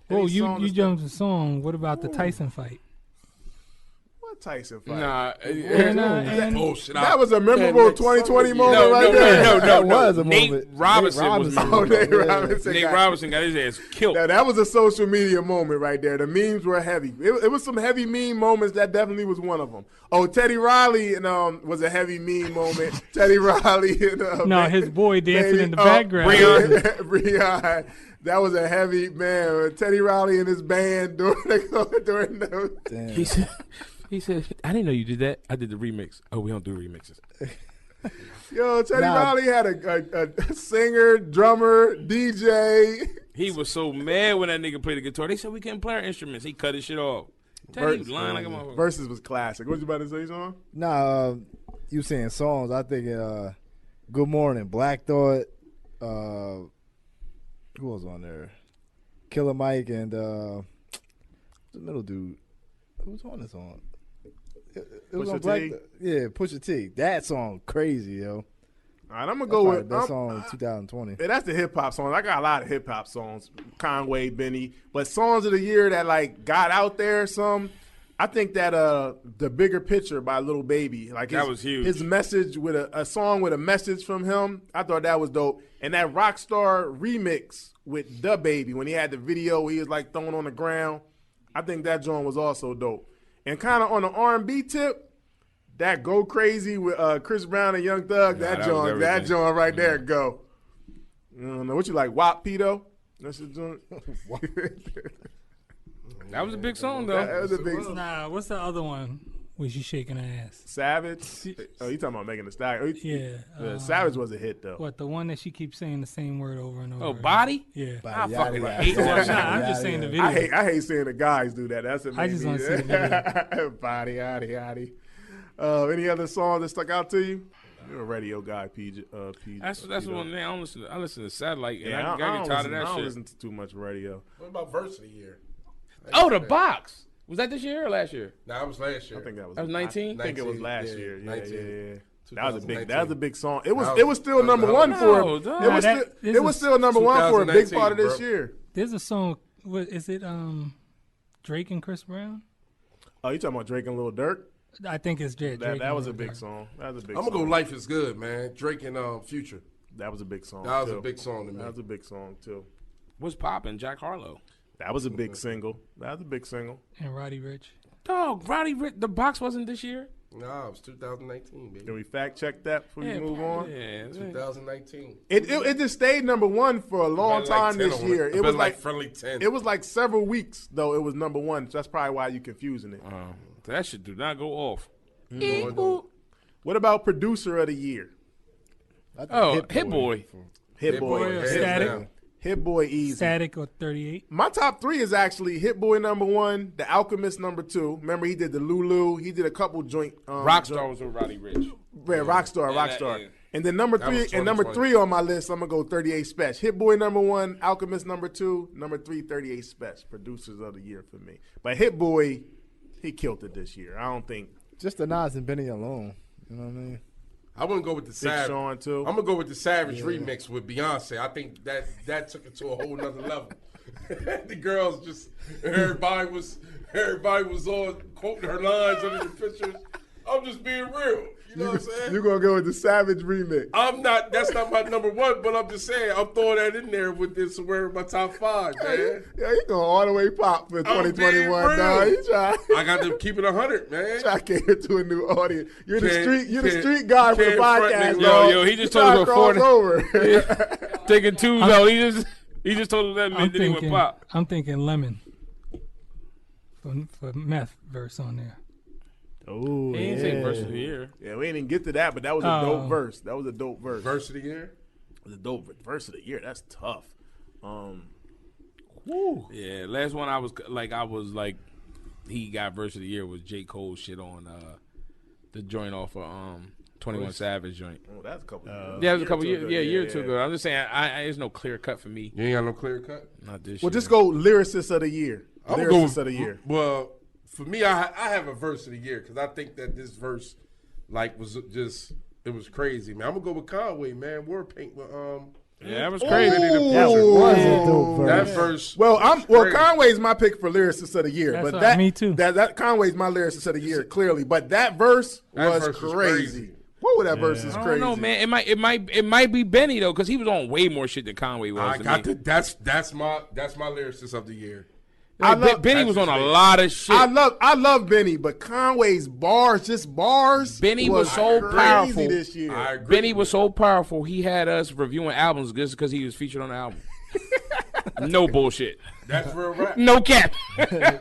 Oh, Any you song that's- jumped the song. What about the Tyson fight? What Tyson fight? Nah. And Bullshit. That was a memorable 2020 moment No, right no, there. no, That was a Nate moment. Robinson Nate was Robinson. Oh, Nate Yeah. Robinson. Nate got- Robinson got his ass killed. That was a social media moment right there. The memes were heavy. It was some heavy meme moments. That definitely was one of them. Oh, Teddy Riley and was a heavy meme moment. Teddy Riley and no, his boy dancing in the background. Breon. That was a heavy man. Teddy Riley and his band during the Damn. He said, I didn't know you did that. I did the remix. Oh, we don't do remixes. Yo, Teddy Nah. Riley had a singer, drummer, DJ. He was so mad when that nigga played the guitar. They said we couldn't play our instruments. He cut his shit off. Teddy was lying like a motherfucker. Versus was classic. What you about to say, Sean? Nah, you saying songs? I think "Good Morning," Black Thought. Who was on there? Killer Mike and the middle dude. Who was on this song? It was Pusha on Black. T? Yeah, Pusha T. That song crazy, yo. All right, I'm gonna That's go probably with the best song of 2020. Yeah, that's the hip hop songs. I got a lot of hip hop songs, Conway, Benny, but songs of the year that like got out there. I think that the Bigger Picture by Lil Baby, like That was huge. His message with a song with a message from him, I thought that was dope. And that Rockstar remix with Da Baby when he had the video, he was like thrown on the ground. I think that joint was also dope. And kind of on the R&B tip, that Go Crazy with Chris Brown and Young Thug, Nah, that that was joint everything. right there, go. I don't know what you like, WAP Pedo. That's your joint. That was a big song, though. That was a big Nah, what's the other one? Was she shaking her ass? Savage. Oh, you talking about Megan Thee Stallion? Yeah. Savage was a hit though. What, the one that she keeps saying the same word over and over? Oh, again? Body? Yeah. I Yada, fucking yada, hate yada, that. Nah, yada, I'm yada, just saying the yada. video. I hate seeing the guys do that. That's what I just wanna see the video. Body, yaddy, yaddy. Any other song that stuck out to you? You're a radio guy, PJ. That's the one thing I listen to. I listen to Satellite, and Yeah, I gotta get tired of I that don't shit. listen to too much radio. What about Verse of the Year? Oh, the box. Was that this year or last year? Nah, it was last year. I think that was. That was 19? I think it was 19, last yeah, year. Yeah, 19. yeah. That was a big. 2019. That was a big song. It was. That It was still was number the one hot- for. No, It dog. was. That- Still, it was this still number one for a big 2019, part of this bro. year. There's a song. What is it? Drake and Chris Brown. Oh, you talking about Drake and Lil Durk? I think it's Drake. That was a big song. That was a big. I'm song. gonna go Life is Good, man. Drake and Future. That was a big song. That was too. a big song to me. That was a big song too. What's poppin'? Jack Harlow. That was a big single. That was a big single. And Roddy Rich. Dog, Roddy Rich. The box wasn't this year. Nah, it was 2019, baby. Can we fact check that before we move on? Yeah, 2019. It just stayed number one for a long Better like time 10 this on year. It Better was like like friendly 10. it was like several weeks though. It was number one. So that's probably why you're confusing it. that shit do not go off. What about producer of the year? I think Oh, Hit Boy. Hit Boy. Boy or hands Static? down. Hit Boy easy. Static or 38. My top three is actually Hit Boy number one, The Alchemist number two. Remember he did the Lulu. He did a couple joint. Rockstar was with Roddy Rich. Rockstar. Yeah. And then number That three, was and number 2020. three on my list, I'm gonna go 38 Special. Hit Boy number one, Alchemist number two, number three, 38 Special. Producers of the year for me. But Hit Boy, he killed it this year. I don't think just the Nas and Benny alone. You know what I mean? I wouldn't go with the Big Savage. Sean too. I'm gonna go with the Savage remix with Beyonce. I think that took it to a whole nother level. The girls just everybody was on quoting her lines under the pictures. I'm just being real. You know what I'm saying? You're gonna go with the Savage remix. I'm not. That's not my number one. But I'm just saying. I'm throwing that in there with this. Somewhere in my top five, man. Yeah, he going all the way pop for I'm being 2021. real. Dog. He I got to keep it 100, man. try to cater to a new audience. You're the Can't- street guy for the can't front, podcast. nigga. dog. Yo, he just You told try us to before cross over. Taking two, though. He just told us that I'm then he went thinking, pop. I'm thinking Lemon for meth verse on there. Oh, He ain't say verse of the year. Yeah, we didn't even get to that, but that was a dope verse. That was a dope verse. Verse of the year. It was a dope verse of the year. That's tough. Yeah, last one I was like, he got verse of the year was J. Cole shit on the joint off of 21 Savage joint. Oh, that's a couple years. Yeah, it was a couple years. ago. Yeah, a year or two ago. I'm just saying, there's no clear cut for me. You ain't got no clear cut. Not this. Well, year. just go lyricist of the year. I'm gonna go Lyricist with, of the year. Well, for me, I have a verse of the year because I think that this verse, was just it was crazy, man. I'm gonna go with Conway, man. War Paint with Yeah, that was crazy. that was a dope that verse. verse. Well, crazy. Conway's my pick for lyricist of the year, That's but right, that me too. That Conway's my lyricist of the year clearly, but that verse That was verse was crazy. crazy. What was that verse? Is I crazy. don't know, man. It might be Benny though, because he was on way more shit than Conway was. I to got me. the that's my lyricist of the year. Like, Benny was on a lot of shit. I love Benny, but Conway's bars, Benny was so crazy powerful. this year. I agree. Benny was so powerful. He had us reviewing albums just because he was featured on the album. No bullshit. That's real rap. No cap.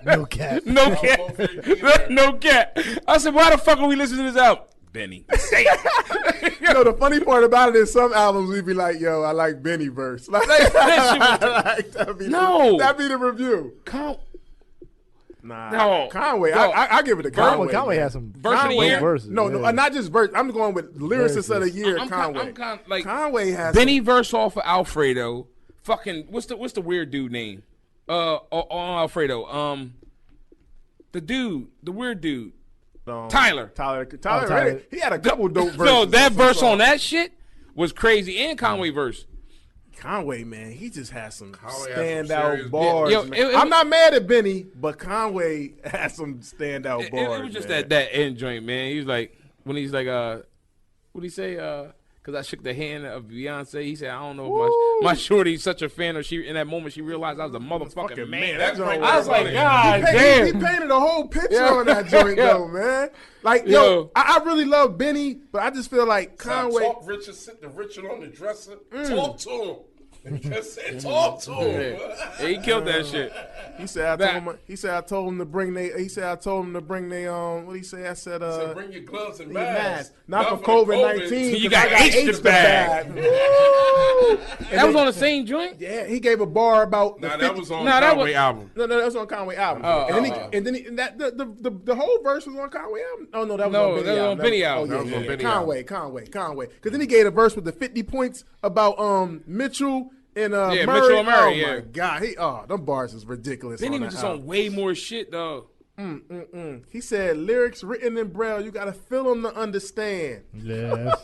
No cap. No cap. No cap. I said, why the fuck are we listening to this album? Benny. You know, the funny part about it is some albums we be like, yo, I like Benny verse. Like, that'd be the review. Nah, No. Conway. Yo. I give it to Conway. Conway man. has some Verse of the dope year? verses. No, yeah. not just verse. I'm going with lyricist of the year. Conway. Conway has Benny verse off of Alfredo. Fucking what's the weird dude name? On Alfredo. The weird dude. Tyler. Tyler. He had a couple dope verses. No, that some verse songs. on that shit was crazy. And Conway verse. Conway, man, he just has some Conway has some standout serious bars. Yo, man. it- I'm not mad at Benny, but Conway has some standout It bars. was just man. that end joint, man. He was like, when he's like, what'd he say? Because I shook the hand of Beyonce. He said, I don't know if my shorty's such a fan, or she in that moment she realized I was a motherfucking man. That joint I was like, funny. God He damn. painted a whole picture Yeah. on that joint, Yeah. though, man. Like, Yo. I really love Benny, but I just feel like Conway. Talk Richard, sit the Richard on the dresser. Talk to him. Just say talk to him. Yeah, he killed that shit. He said I told him to bring they. He said I told him to bring they. What did he say? I said So bring your gloves and your masks. not for the COVID-19. You 'cause got I H the the bag. That was on the same joint. Yeah, he gave a bar about. Nah, the that 50 was on Nah, that Conway was- album. No, that was on Conway album. And then the whole verse was on Conway album. Oh no, that was No, on Benny that was album. on Benny album. Oh, That was on Benny Conway. Because then he gave a verse with the 50 points about Mitchell and Murray. Mitchell and Murray, Oh yeah. my God, them bars is ridiculous. Then he on was that just album. on way more shit though. He said lyrics written in Braille. You gotta feel them to understand. Yes.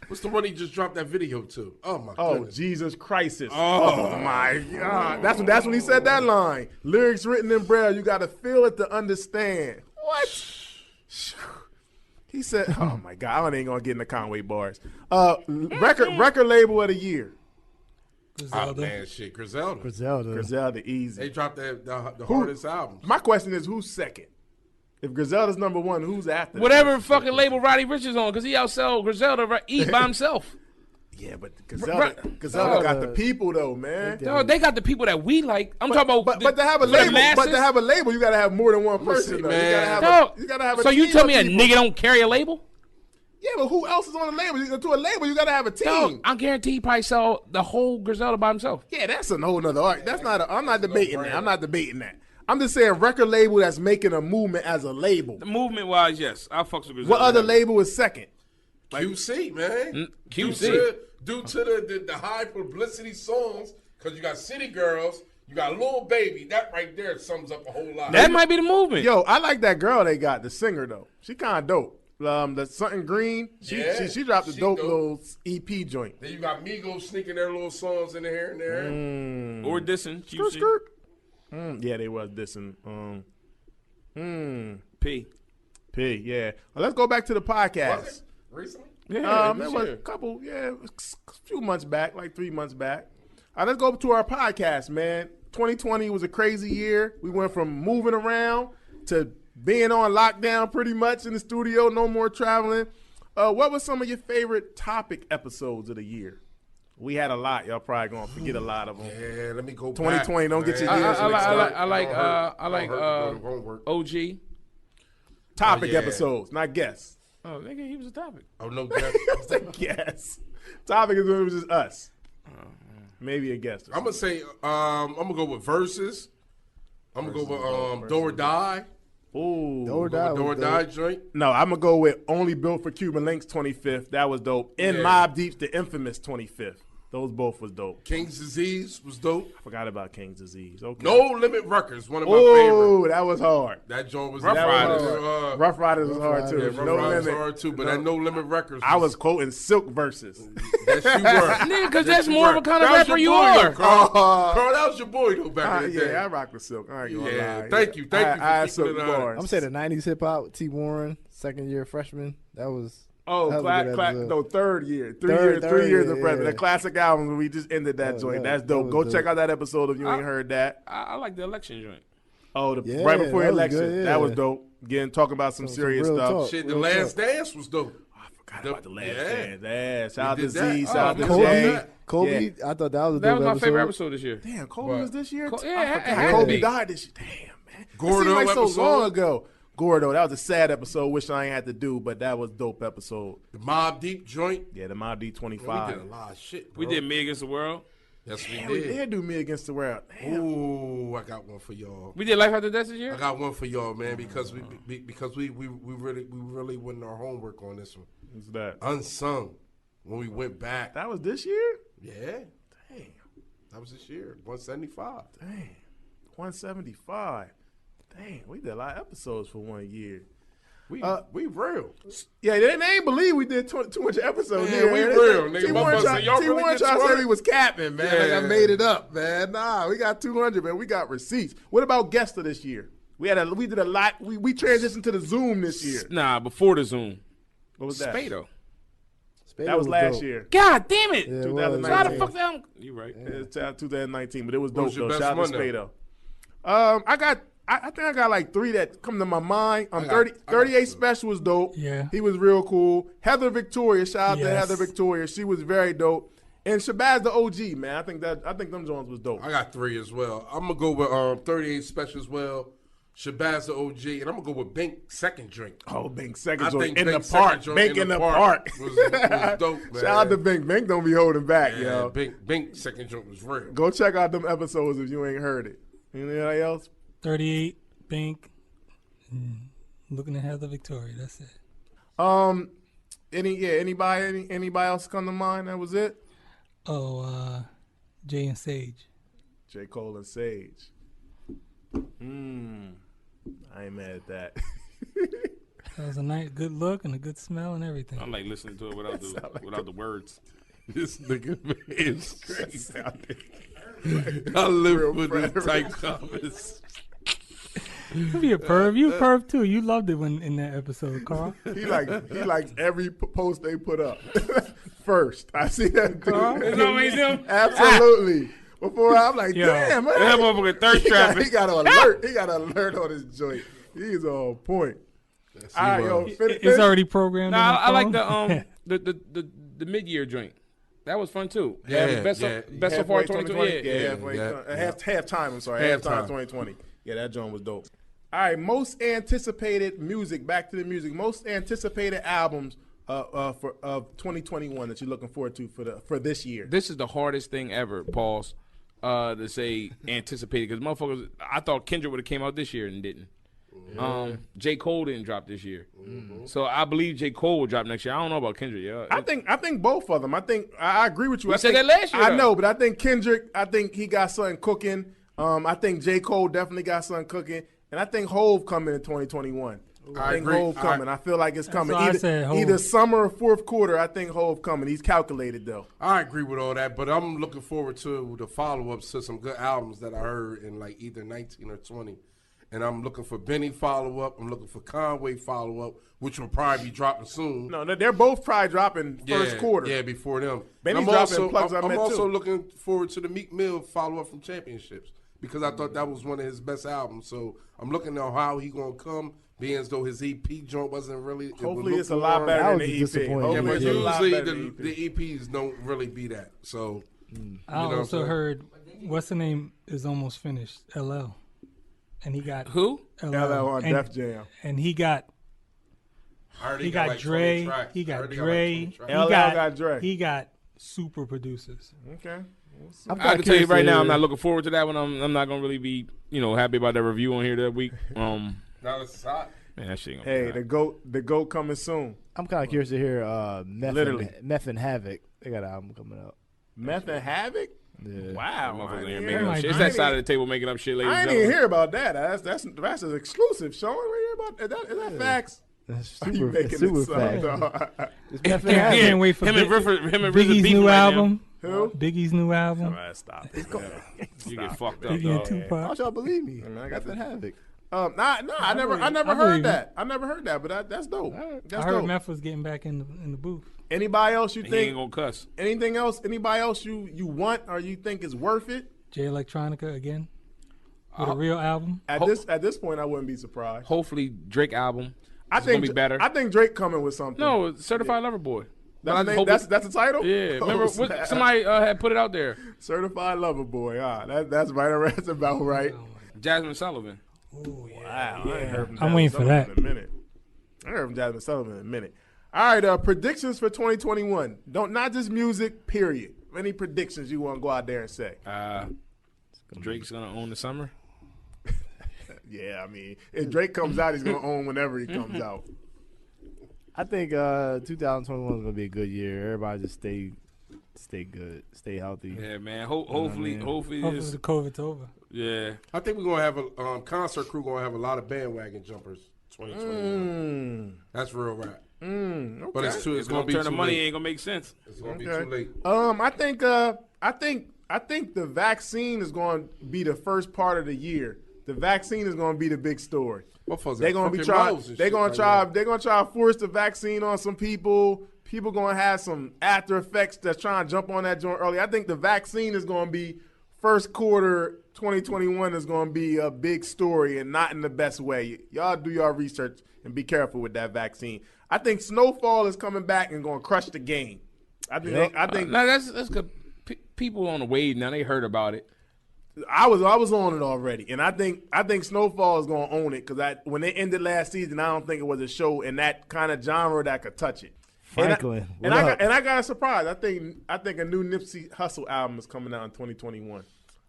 What's the one he just dropped that video to? Oh my Oh goodness. Jesus Christ! Oh my God! That's when he said that line. Lyrics written in Braille. You gotta feel it to understand. What? He said, "Oh my God, I ain't gonna get into Conway bars." Record label of the year. Oh Griselda. man, shit, Griselda. Griselda. Griselda, easy. They dropped the hardest album. My question is, who's second? If Griselda's number one, who's after? Whatever that? fucking label Roddy Ricch is on, because he outsell Griselda eat by himself. Yeah, but Griselda got the people though, man. No, they got the people that we like. I'm talking about, But to have a label, you gotta have more than one person, though. Man. You gotta have a so you team tell of me a people. nigga don't carry a label? Yeah, but who else is on the label? To a label, you gotta have a team. No, I guarantee he probably sell the whole Griselda by himself. Yeah, that's a whole nother art. That's not. I'm not debating that. I'm not debating that. I'm just saying record label that's making a movement as a label. The movement wise, yes, I fucks with Griselda. What other label is second? QC, man. QC. Due to the high publicity songs, because you got City Girls, you got Lil Baby. That right there sums up a whole lot. That might be the movement. Yo, I like that girl they got, the singer though. She kind of dope. The something green. She dropped a dope little EP joint. Then you got Migos sneaking their little songs in there and there. Or dissing. Skirt, QC. skirt. Yeah, they was dissing. P. Yeah. Well, let's go back to the podcast. Was it? Recently? Yeah, It was a couple, a few months back, like 3 months back. All right, let's go to our podcast, man. 2020 was a crazy year. We went from moving around to being on lockdown pretty much in the studio, no more traveling. What was some of your favorite topic episodes of the year? We had a lot. Y'all probably going to forget a lot of them. Yeah, let me go 2020, back, don't get man. your ears mixed up. I like OG. Topic yeah. episodes, not guests. Oh, nigga, he was a topic. Oh, no guess. Yes. Topic is when it was just us. Maybe a guest. I'm going to say, I'm going to go with Versus. I'm going to go with Do or Die. Ooh. Do or Die Do or was Die dope. joint. No, I'm going to go with Only Built for Cuban Links 25th. That was dope. And Yeah. Mobb Deep's The Infamous 25th. Those both was dope. King's Disease was dope. I forgot about King's Disease. Okay. No Limit Records, one of my favorite. Oh, that was hard. That joint was Rough That was Riders. hard. Rough Riders was hard too. Yeah, Rough No Riders Limit. hard too, but that No Limit Records. I was quoting Silk verses. Yes, you were. Nigga, because that's more of a kind of That was rapper your you boy, are. though, Carl. Carl, that was your boy though back in the day. Yeah, I rock with Silk. I ain't gonna Yeah, lie. thank you for I keeping it Silk on. bars. I'm saying the '90s hip hop. T. Warren, second year freshman. That was. Oh, That was a good episode. no, third year. Third Three years of year, freshman. yeah. The classic album, we just ended that joint. That's that dope. was Go dope. check out that episode if you ain't heard that. I like the election joint. Oh, Yeah, right before the that was election. good, That was yeah. dope. Again, talking about some Some serious real stuff. talk. Shit, the Real Last talk. Dance was dope. Forgot about the last Yeah. dance. Yeah, shout out We to did that. Z, Oh, shout out to man. Jay. Kobe, Yeah. I thought that was a That dope was my episode. favorite episode this year. Damn, Kobe What? was this year? Co- too? yeah, I it forgot had to Kobe be. died this year. Damn, man. Gordo It seemed like so episode. long ago. Gordo, that was a sad episode. Wish I ain't had to do, but that was a dope episode. The Mobb Deep joint. Yeah, the Mobb D We 25. did a lot of shit, bro. We did Me Against the World. Yes, we Damn, we did. did do Me Against the World. Damn. Ooh, I got one for y'all. We did Life After Death this I year. got one for y'all, man, because we really went our homework on this one. What's that? Unsung. When we went back. That was this year? Yeah. Damn. That was this year. 175. Dang. 175. Dang, we did a lot of episodes for 1 year. We real. Yeah, they ain't believe we did 200 episodes. Yeah, here. we They- real, nigga. My T1 boss said, y'all really get said 200? he was capping, man. Like I Yeah. made it up, man. Nah, we got 200, man. We got receipts. What about guests of this year? We did a lot. We transitioned to the Zoom this year. Nah, before the Zoom. What was that? Spado. Spade That was last dope. year. God damn it. Yeah, it was. 2019. So how the fuck that? You right. It's 2019, but it was What dope was your though. best Shout out one, to though? Spado. I think I got like 3 that come to my mind. 38 Special was dope. Yeah. He was real cool. Heather Victoria, shout out to Yes. Heather Victoria. She was very dope. And Shabazz the OG, man. I think them Jones was dope. I got 3 as well. I'm going to go with 38 Special as well. Shabazz the OG. And I'm going to go with Bink Second Drink. Oh, Bink second I joint think in the Bink park. second joint Bink in the park. was dope, man. Shout out to Bink. Bink don't be holding back, Yeah, yo. Bink Second Joint was real. Go check out them episodes if you ain't heard it. Anybody else? 38, Bink, looking at Heather Victoria. That's it. Anybody else come to mind? That was it. Jay and Sage. J. Cole and Sage. I ain't mad at that. That was a nice, good look and a good smell and everything. I like listening to it without the words. This nigga man is crazy. I live with this type comments. You be a perv. You a perv too. You loved it when in that episode, Carl. He likes every post they put up first. I see that Carl? dude. Is that what he's doing? Absolutely. Before I'm like, Yo. damn, man. That motherfucker thirst He trapping. got an alert. He got an alert on his joint. He's on point. All right, yo, It's already programmed. Nah, in I like the phone. the mid year joint. That was fun too. Yeah, best yeah. so far 2020. Yeah, yeah. halftime. I'm sorry, halftime 2020. Yeah, that joint was dope. All right, most anticipated music. Back to the music. Most anticipated albums of 2021 that you're looking forward to for this year. This is the hardest thing ever, Pauls, to say anticipated because motherfuckers. I thought Kendrick would have came out this year and didn't. J. Cole didn't drop this year, so I believe J. Cole will drop next year. I don't know about Kendrick. Yeah, I think both of them. I agree with you. We I said think, that last year, I though. know, but I think Kendrick. I think he got something cooking. I think J. Cole definitely got something cooking, and I think Hove coming in 2021. I think agree. Hove coming. I feel like it's coming. why I said Hov. Either summer or fourth quarter. I think Hove coming. He's calculated though. I agree with all that, but I'm looking forward to the follow-ups to some good albums that I heard in like either 19 or 20. And I'm looking for Benny follow-up. I'm looking for Conway follow-up, which will probably be dropping soon. No, they're both probably dropping first quarter. Yeah, before them. Benny's I'm dropping also, plugs I I'm met, also too. looking forward to the Meek Mill follow-up from Championships because I thought that was one of his best albums. So I'm looking at how he going to come, being as though his EP joint wasn't really. Hopefully it's a lot better That than was the EP. disappointing. Yeah, Hopefully but it's a lot usually better than the EPs don't really be that. So I you know what I'm also saying? heard what's the name is almost finished. LL, and he got Who? LL on and, Def Jam. and he got I heard he got like 20 Dre. tracks. He I got heard they Dre. like 20 tracks. He LL got got Dre. He got super producers. Okay. I'm I can tell you curious right to- now, I'm not looking forward to that one. I'm not gonna really be happy about that review on here that week. Now it's hot. Man, that shit. Gonna Hey, be the goat coming soon. I'm kind of curious to hear Literally. Meth and Havoc. They got an album coming out. Meth and Havoc. Yeah. wow. I Motherfuckers ain't ain't hear making about up shit. It's that. that side of the table making up shit, ladies I and ain't even gentlemen. hear about that. That's an exclusive. Sean, we hear about is that facts? That's Are you super, making super this up, fact. dog? It's Meth and Can't Havoc. wait for Him and RZA Biggie's beefing new right now. album. Who? Biggie's new album. Stop. You get fucked up, Biggie and dog. Why Tupac. don't y'all believe me? I got Meth and Havoc. I never I heard believe that. I never heard that, but that's dope. I That's heard dope. Meth was getting back in the booth. Anybody else you He think? ain't gonna cuss. Anything else? Anybody else you want or you think is worth it? Jay Electronica again with a real album. At this point, I wouldn't be surprised. Hopefully, Drake album. I It's think gonna be better. I think Drake coming with something. No, Certified Lover Boy. that's, I the name, hope that's the title. Yeah, Oh, remember snap. somebody had put it out there. Certified Lover Boy. That's right. That's about right. Jasmine Sullivan. Wow, I ain't heard from I'm waiting for Jasmine that. Sullivan in a minute. I heard from Jasmine Sullivan in a minute. All right, predictions for 2021. Not just music. Period. Any predictions you want to go out there and say? Drake's gonna own the summer. Yeah, I mean, if Drake comes out, he's gonna own whenever he comes out. I think 2021 is gonna be a good year. Everybody just stay good, stay healthy. Yeah, man. Hopefully, Hopefully this. the COVID's over. Yeah. I think we're gonna have a concert crew gonna have a lot of bandwagon jumpers 2021. That's real rap. Okay. But it's It's gonna gonna be turn too the money late. ain't gonna make sense. It's gonna be Okay. too late. I think the vaccine is going to be the first part of the year. The vaccine is going to be the big story. Motherfuckers They're got gonna be crooked trying. nose and They're shit gonna right try. now. They're gonna try to force the vaccine on some people. People gonna have some after effects that's trying to jump on that joint early. I think the vaccine is gonna be first quarter 2021 is gonna be a big story and not in the best way. Y'all do your research and be careful with that vaccine. I think Snowfall is coming back and gonna crush the game. I think. Now that's good. People on the wave now. They heard about it. I was on it already, and I think Snowfall is gonna own it because when they ended last season, I don't think it was a show in that kind of genre that could touch it. Franklin, and what I up? got a surprise. I think a new Nipsey Hussle album is coming out in 2021.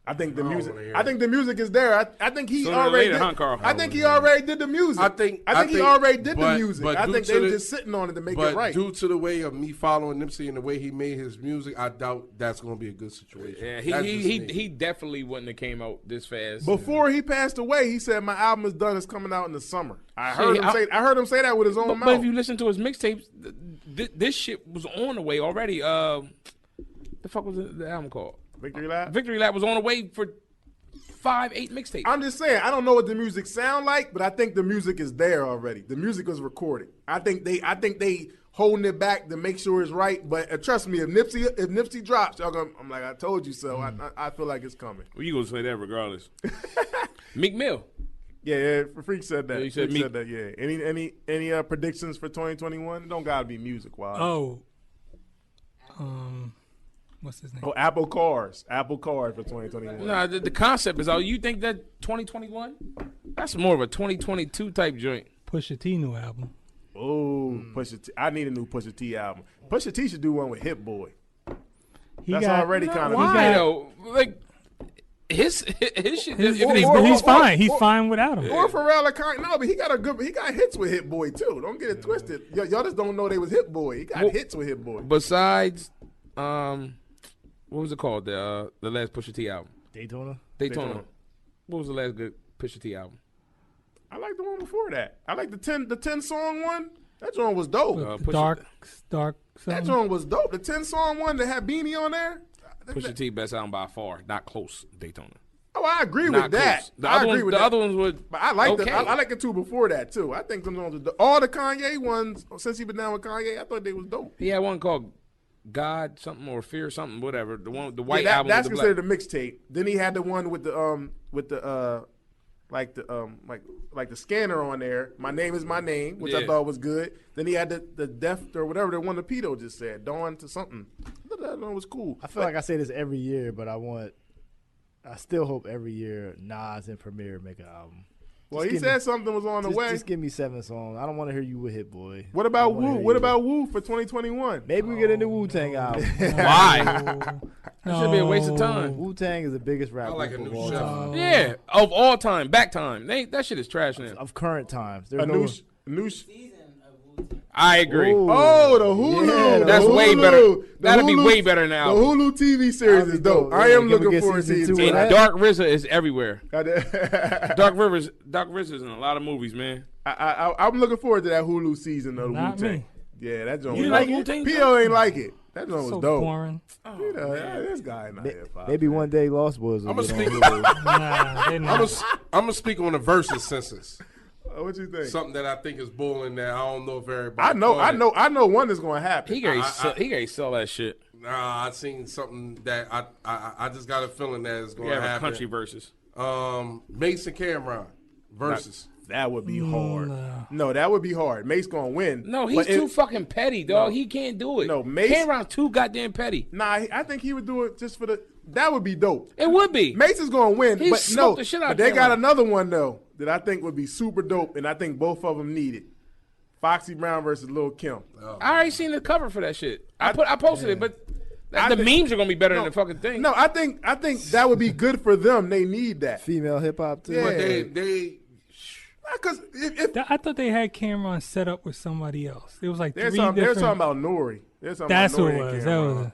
I think the don't music. wanna hear I think the music is there. I think he Sooner or already. later, Did, huh, Carl? I think he already did the music. I think he already did the but- music. but I due think to they were the- just sitting on it to make But it right. due to the way of me following Nipsey and the way he made his music, I doubt that's going to be a good situation. Yeah, That's just me. he definitely wouldn't have came out this fast. Before he passed away, he said my album is done. It's coming out in the summer. I See, heard him say that with his own But mouth. if you listen to his mixtapes, this shit was on the way already. The fuck was the album called? Victory Lap. Victory Lap was on the way for 5-8 mixtapes. I'm just saying, I don't know what the music sound like, but I think the music is there already. The music was recorded. I think they holding it back to make sure it's right. But trust me, if Nipsey drops, y'all gonna. I'm like, I told you so. I feel like it's coming. Well, you gonna say that regardless. Meek Mill. Yeah, Freak said that. Yeah, he said Freak Meek. said that. Yeah. Any predictions for 2021? Don't gotta be music wise. Oh, what's his name? Oh, Apple Cars for 2021. Nah, the concept is, you think that 2021? That's more of a 2022 type joint. Pusha T new album. Oh, Pusha T. I need a new Pusha T album. Pusha T should do one with Hit Boy. He That's got, already kind of. Why though? Like his shit. He's fine. He's fine without him. Or Pharrell or Kanye. No, but he got hits with Hit Boy too. Don't get it twisted. Y'all just don't know they was Hit Boy. He got hits with Hit Boy. Besides, what was it called? The last Pusha T album. Daytona. Daytona. What was the last good Pusha T album? I like the one before that. I like the 10 song one. That joint was dope. Dark. That Something. joint was dope. The 10 song one that had Beanie on there. Pusha T best album by far, not close. Daytona. Oh, I agree Not with that. close. The I other agree ones, with the that. other ones would. But I like okay. I like the two before that too. I think them ones, all the Kanye ones since he been down with Kanye, I thought they was dope. He had one called God something or Fear something, whatever. The one, the white Yeah, album. that's with the black. considered a mixtape. Then he had the one with the like the scanner on there. My name is my name, which I Yeah. thought was good. Then he had the death or whatever the one that Pito just said, Dawn to something. That one was cool. I feel like I say this every year, but I still hope every year Nas and Premier make an album. Well, Just he give me- said something was on the way. Just give me 7 songs. I don't want to hear you with Hit Boy. What about Wu? What about Wu for 2021? Maybe we get a new Wu Tang album. Why? That should be a waste of time. Wu Tang is the biggest rap I like group a of new all chef. time. Yeah, of all time, back time. That shit is trash now. Of current times. There's A no. new. I agree. Oh, the Hulu. Yeah, the That's way Hulu. better. The That'll be Hulu- way better now. The Hulu TV series That'd is be dope. dope. I Yeah, am can we looking get forward to season season two two. of And that? Dark RZA is everywhere. I, Dark RZA's in a lot of movies, man. I'm looking forward to that Hulu season of the Not Wu-Tang. me. Yeah, that joint. You was like dope. Wu-Tang? P.O. ain't like it. That joint was So dope. boring. You know, this guy not here. Maybe one day Lost Boys will I'ma get on speak- Hulu. Nah, they not. I'm gonna speak on the versus census. What you think? Something that I think is bullying that I don't know if everybody. I know one is going to happen. He gonna sell that shit. Nah, I seen something that I just got a feeling that is going We to have a happen. country versus. Mason Cameron versus. That would be hard. No, that would be hard. Mace going to win. No, he's But too fucking petty, dog. He can't do it. No, Mace- Cameron's too goddamn petty. Nah, I think he would do it just for the. That would be dope. It would be. Mace is going to win, He but no. smoked the shit out But of they got Cameron. another one though that I think would be super dope, and I think both of them need it. Foxy Brown versus Lil Kim. I already seen the cover for that shit. I posted it, but I the think- memes are gonna be better than the fucking thing. No, I think that would be good for them. They need that. Female hip hop too. Yeah. But they Because if I thought they had Cameron set up with somebody else. It was like they're three talking different. about Nori. That's who it was. That was.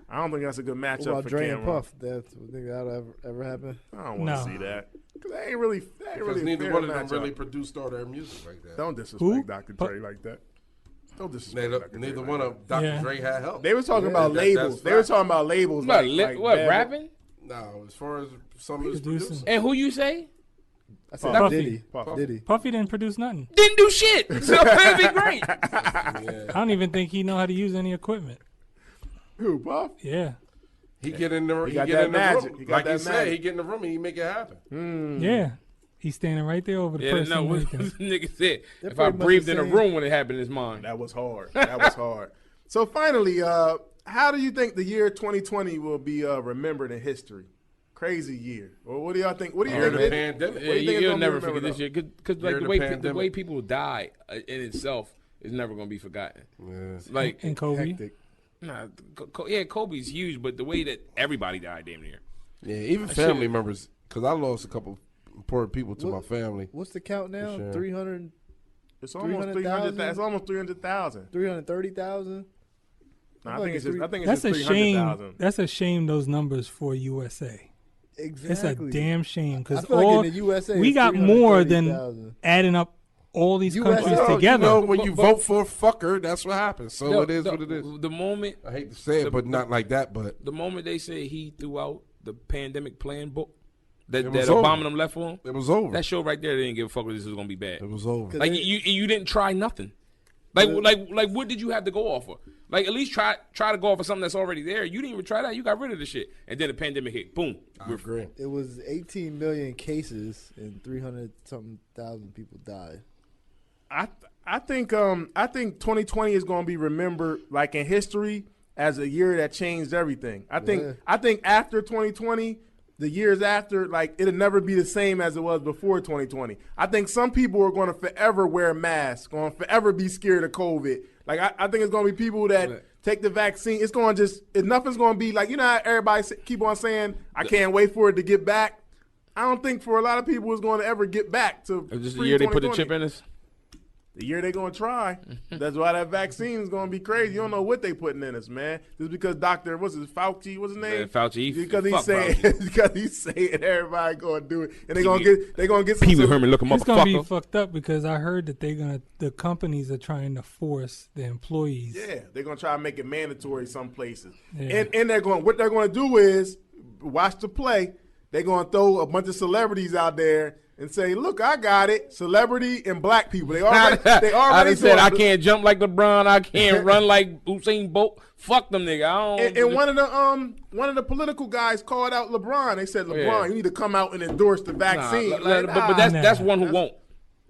I don't think that's a good What matchup about for Dre Cameron. and Puff? That's think that'll ever happen. I don't want to No. see that. Because they ain't really because a neither fair one of them matchup. really produced all their music like that. Don't disrespect Who? Dr. Pu- Dre like that. Don't disrespect Dr. Dre Neither like one that. of Dr. Yeah. Dre had help. They was talking about That- labels. that's They were fact. talking about labels. What, like what Bad- rapping? No, as far as some of his Producing. producers. And who you say? I said Puffy. Diddy. Puffy. Diddy. Puffy didn't produce nothing. Didn't do shit. So it'd be great. I don't even think he know how to use any equipment. Who, Puff? Yeah. He get in the, He he got get that in the magic. room. He got Like that you said, magic. he get in the room and he make it happen. Yeah. He's standing right there over the Yeah, person. no, what making the it. nigga said. They're If I pretty much breathed the in a same. room when it happened, it's mine. That was hard. That was hard. So finally, how do you think the year 2020 will be remembered in history? Crazy year. Well, what do y'all think? What do you Year think? of the pandemic. Yeah, What do you think it's you'll gonna be never forget remembered this year because Year like of the the way the pandemic. way people die in itself is never gonna be forgotten. Yeah. Like And Kobe. Hectic. nah, Kobe's huge, but the way that everybody died damn near. Yeah, even That family shit- members, because I lost a couple important people to What- my family. What's the count now? sure. 300, It's almost 300,000? It's almost 300,000. 330,000? No, I I feel think like it's it's just. I think That's it's a just shame. 300,000. That's a shame. Those numbers for USA. Exactly. It's a damn shame I because feel like in the USA, we it's got more than 330,000. adding up all these USA countries Well, together. You know, when you But- vote for a fucker, that's what happens. So it is what it is. The moment I hate to say it, but not like that. But the moment they say he threw out the pandemic plan book that It that was Obama over. them left for him, it was over. that show right there, they didn't give a fuck if this was gonna be bad. It was over. Cause Like they- you didn't try nothing. Like what did you have to go off of? Like, at least try to go off of something that's already there. You didn't even try that. You got rid of the shit. And then the pandemic hit. Boom. I agree. It was 18 million cases and 300-something thousand people died. I think 2020 is going to be remembered like in history as a year that changed everything. I think after 2020, the years after, like, it'll never be the same as it was before 2020. I think some people are going to forever wear masks, going to forever be scared of COVID. Like, I think it's going to be people that take the vaccine. It's going to nothing's going to be like, you know how everybody keep on saying, I can't wait for it to get back. I don't think for a lot of people it's going to ever get back to Is this the year they put the chip in us? The year they're going to try. That's why that vaccine is going to be crazy. You don't know what they putting in us, man. Just because Dr. Fauci, what's his name? Fauci. Because he's saying everybody going to do it. And they're going to get some. Pee Wee Herman looking It's going to be motherfucker. fucked up because I heard that the companies are trying to force the employees. Yeah, they're going to try to make it mandatory some places. Yeah. And what they're going to do is watch the play. They're going to throw a bunch of celebrities out there and say, "Look, I got it." Celebrity and black people. They already I said I can't jump like LeBron. I can't run like Usain Bolt. Fuck them, nigga. I don't. And one of the political guys called out LeBron. They said, "LeBron, you need to come out and endorse the vaccine." But that's one who won't.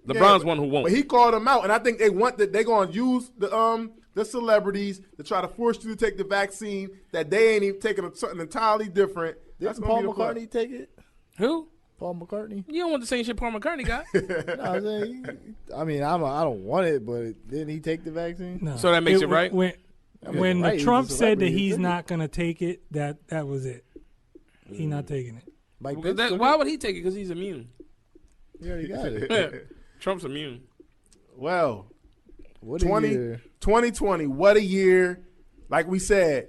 LeBron's one who won't. But he called them out, and I think they want that. They're going to use the celebrities to try to force you to take the vaccine that they ain't even taking something entirely different. That's Didn't Paul McCartney take it? Who? Paul McCartney? You don't want the same shit Paul McCartney got. No, I'm saying, I don't want it, but didn't he take the vaccine? No. So that makes it right? When right, Trump he's a said that celebrity, he's he not going to take it, that was it. He's not taking it. Mike Pence took Why it? would he take it? Because he's immune. He already got it. Trump's immune. Well, What a year. 2020, what a year. Like we said,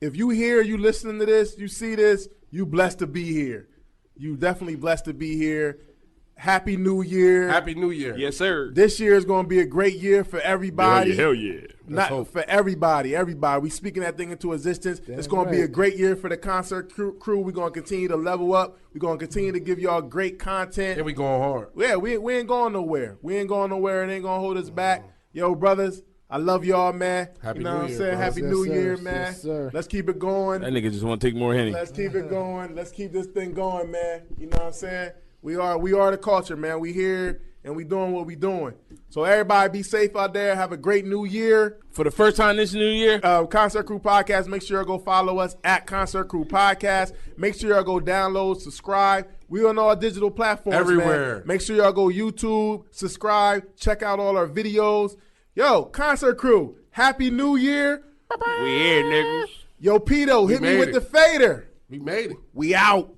if you hear, you listening to this, you see this, you blessed to be here. You definitely blessed to be here. Happy New Year. Happy New Year. Yes, sir. This year is going to be a great year for everybody. Hell yeah. Not for everybody. We speaking that thing into existence. It's going to be a great year for the concert crew. We're going to continue to level up. We're going to continue to give y'all great content. And we going hard. Yeah, we ain't going nowhere. We ain't going nowhere. It ain't going to hold us back. Yo, brothers, I love y'all, man. Happy you know New what I'm Year, saying? bro. Happy Yes, New sir. Year, man. Yes, sir. Let's keep it going. That nigga just want to take more Henny. Let's keep it going. Let's keep this thing going, man. You know what I'm saying? We are the culture, man. We here and we doing what we doing. So everybody be safe out there. Have a great new year. For the first time this new year, Concert Crew Podcast. Make sure you go follow us at Concert Crew Podcast. Make sure y'all go download, subscribe. We on all digital platforms, Everywhere. man. Make sure y'all go YouTube, subscribe, check out all our videos. Yo, Concert Crew, Happy New Year. we here, niggas. Yo, Pito, hit me made with it. the fader. We made it. We out.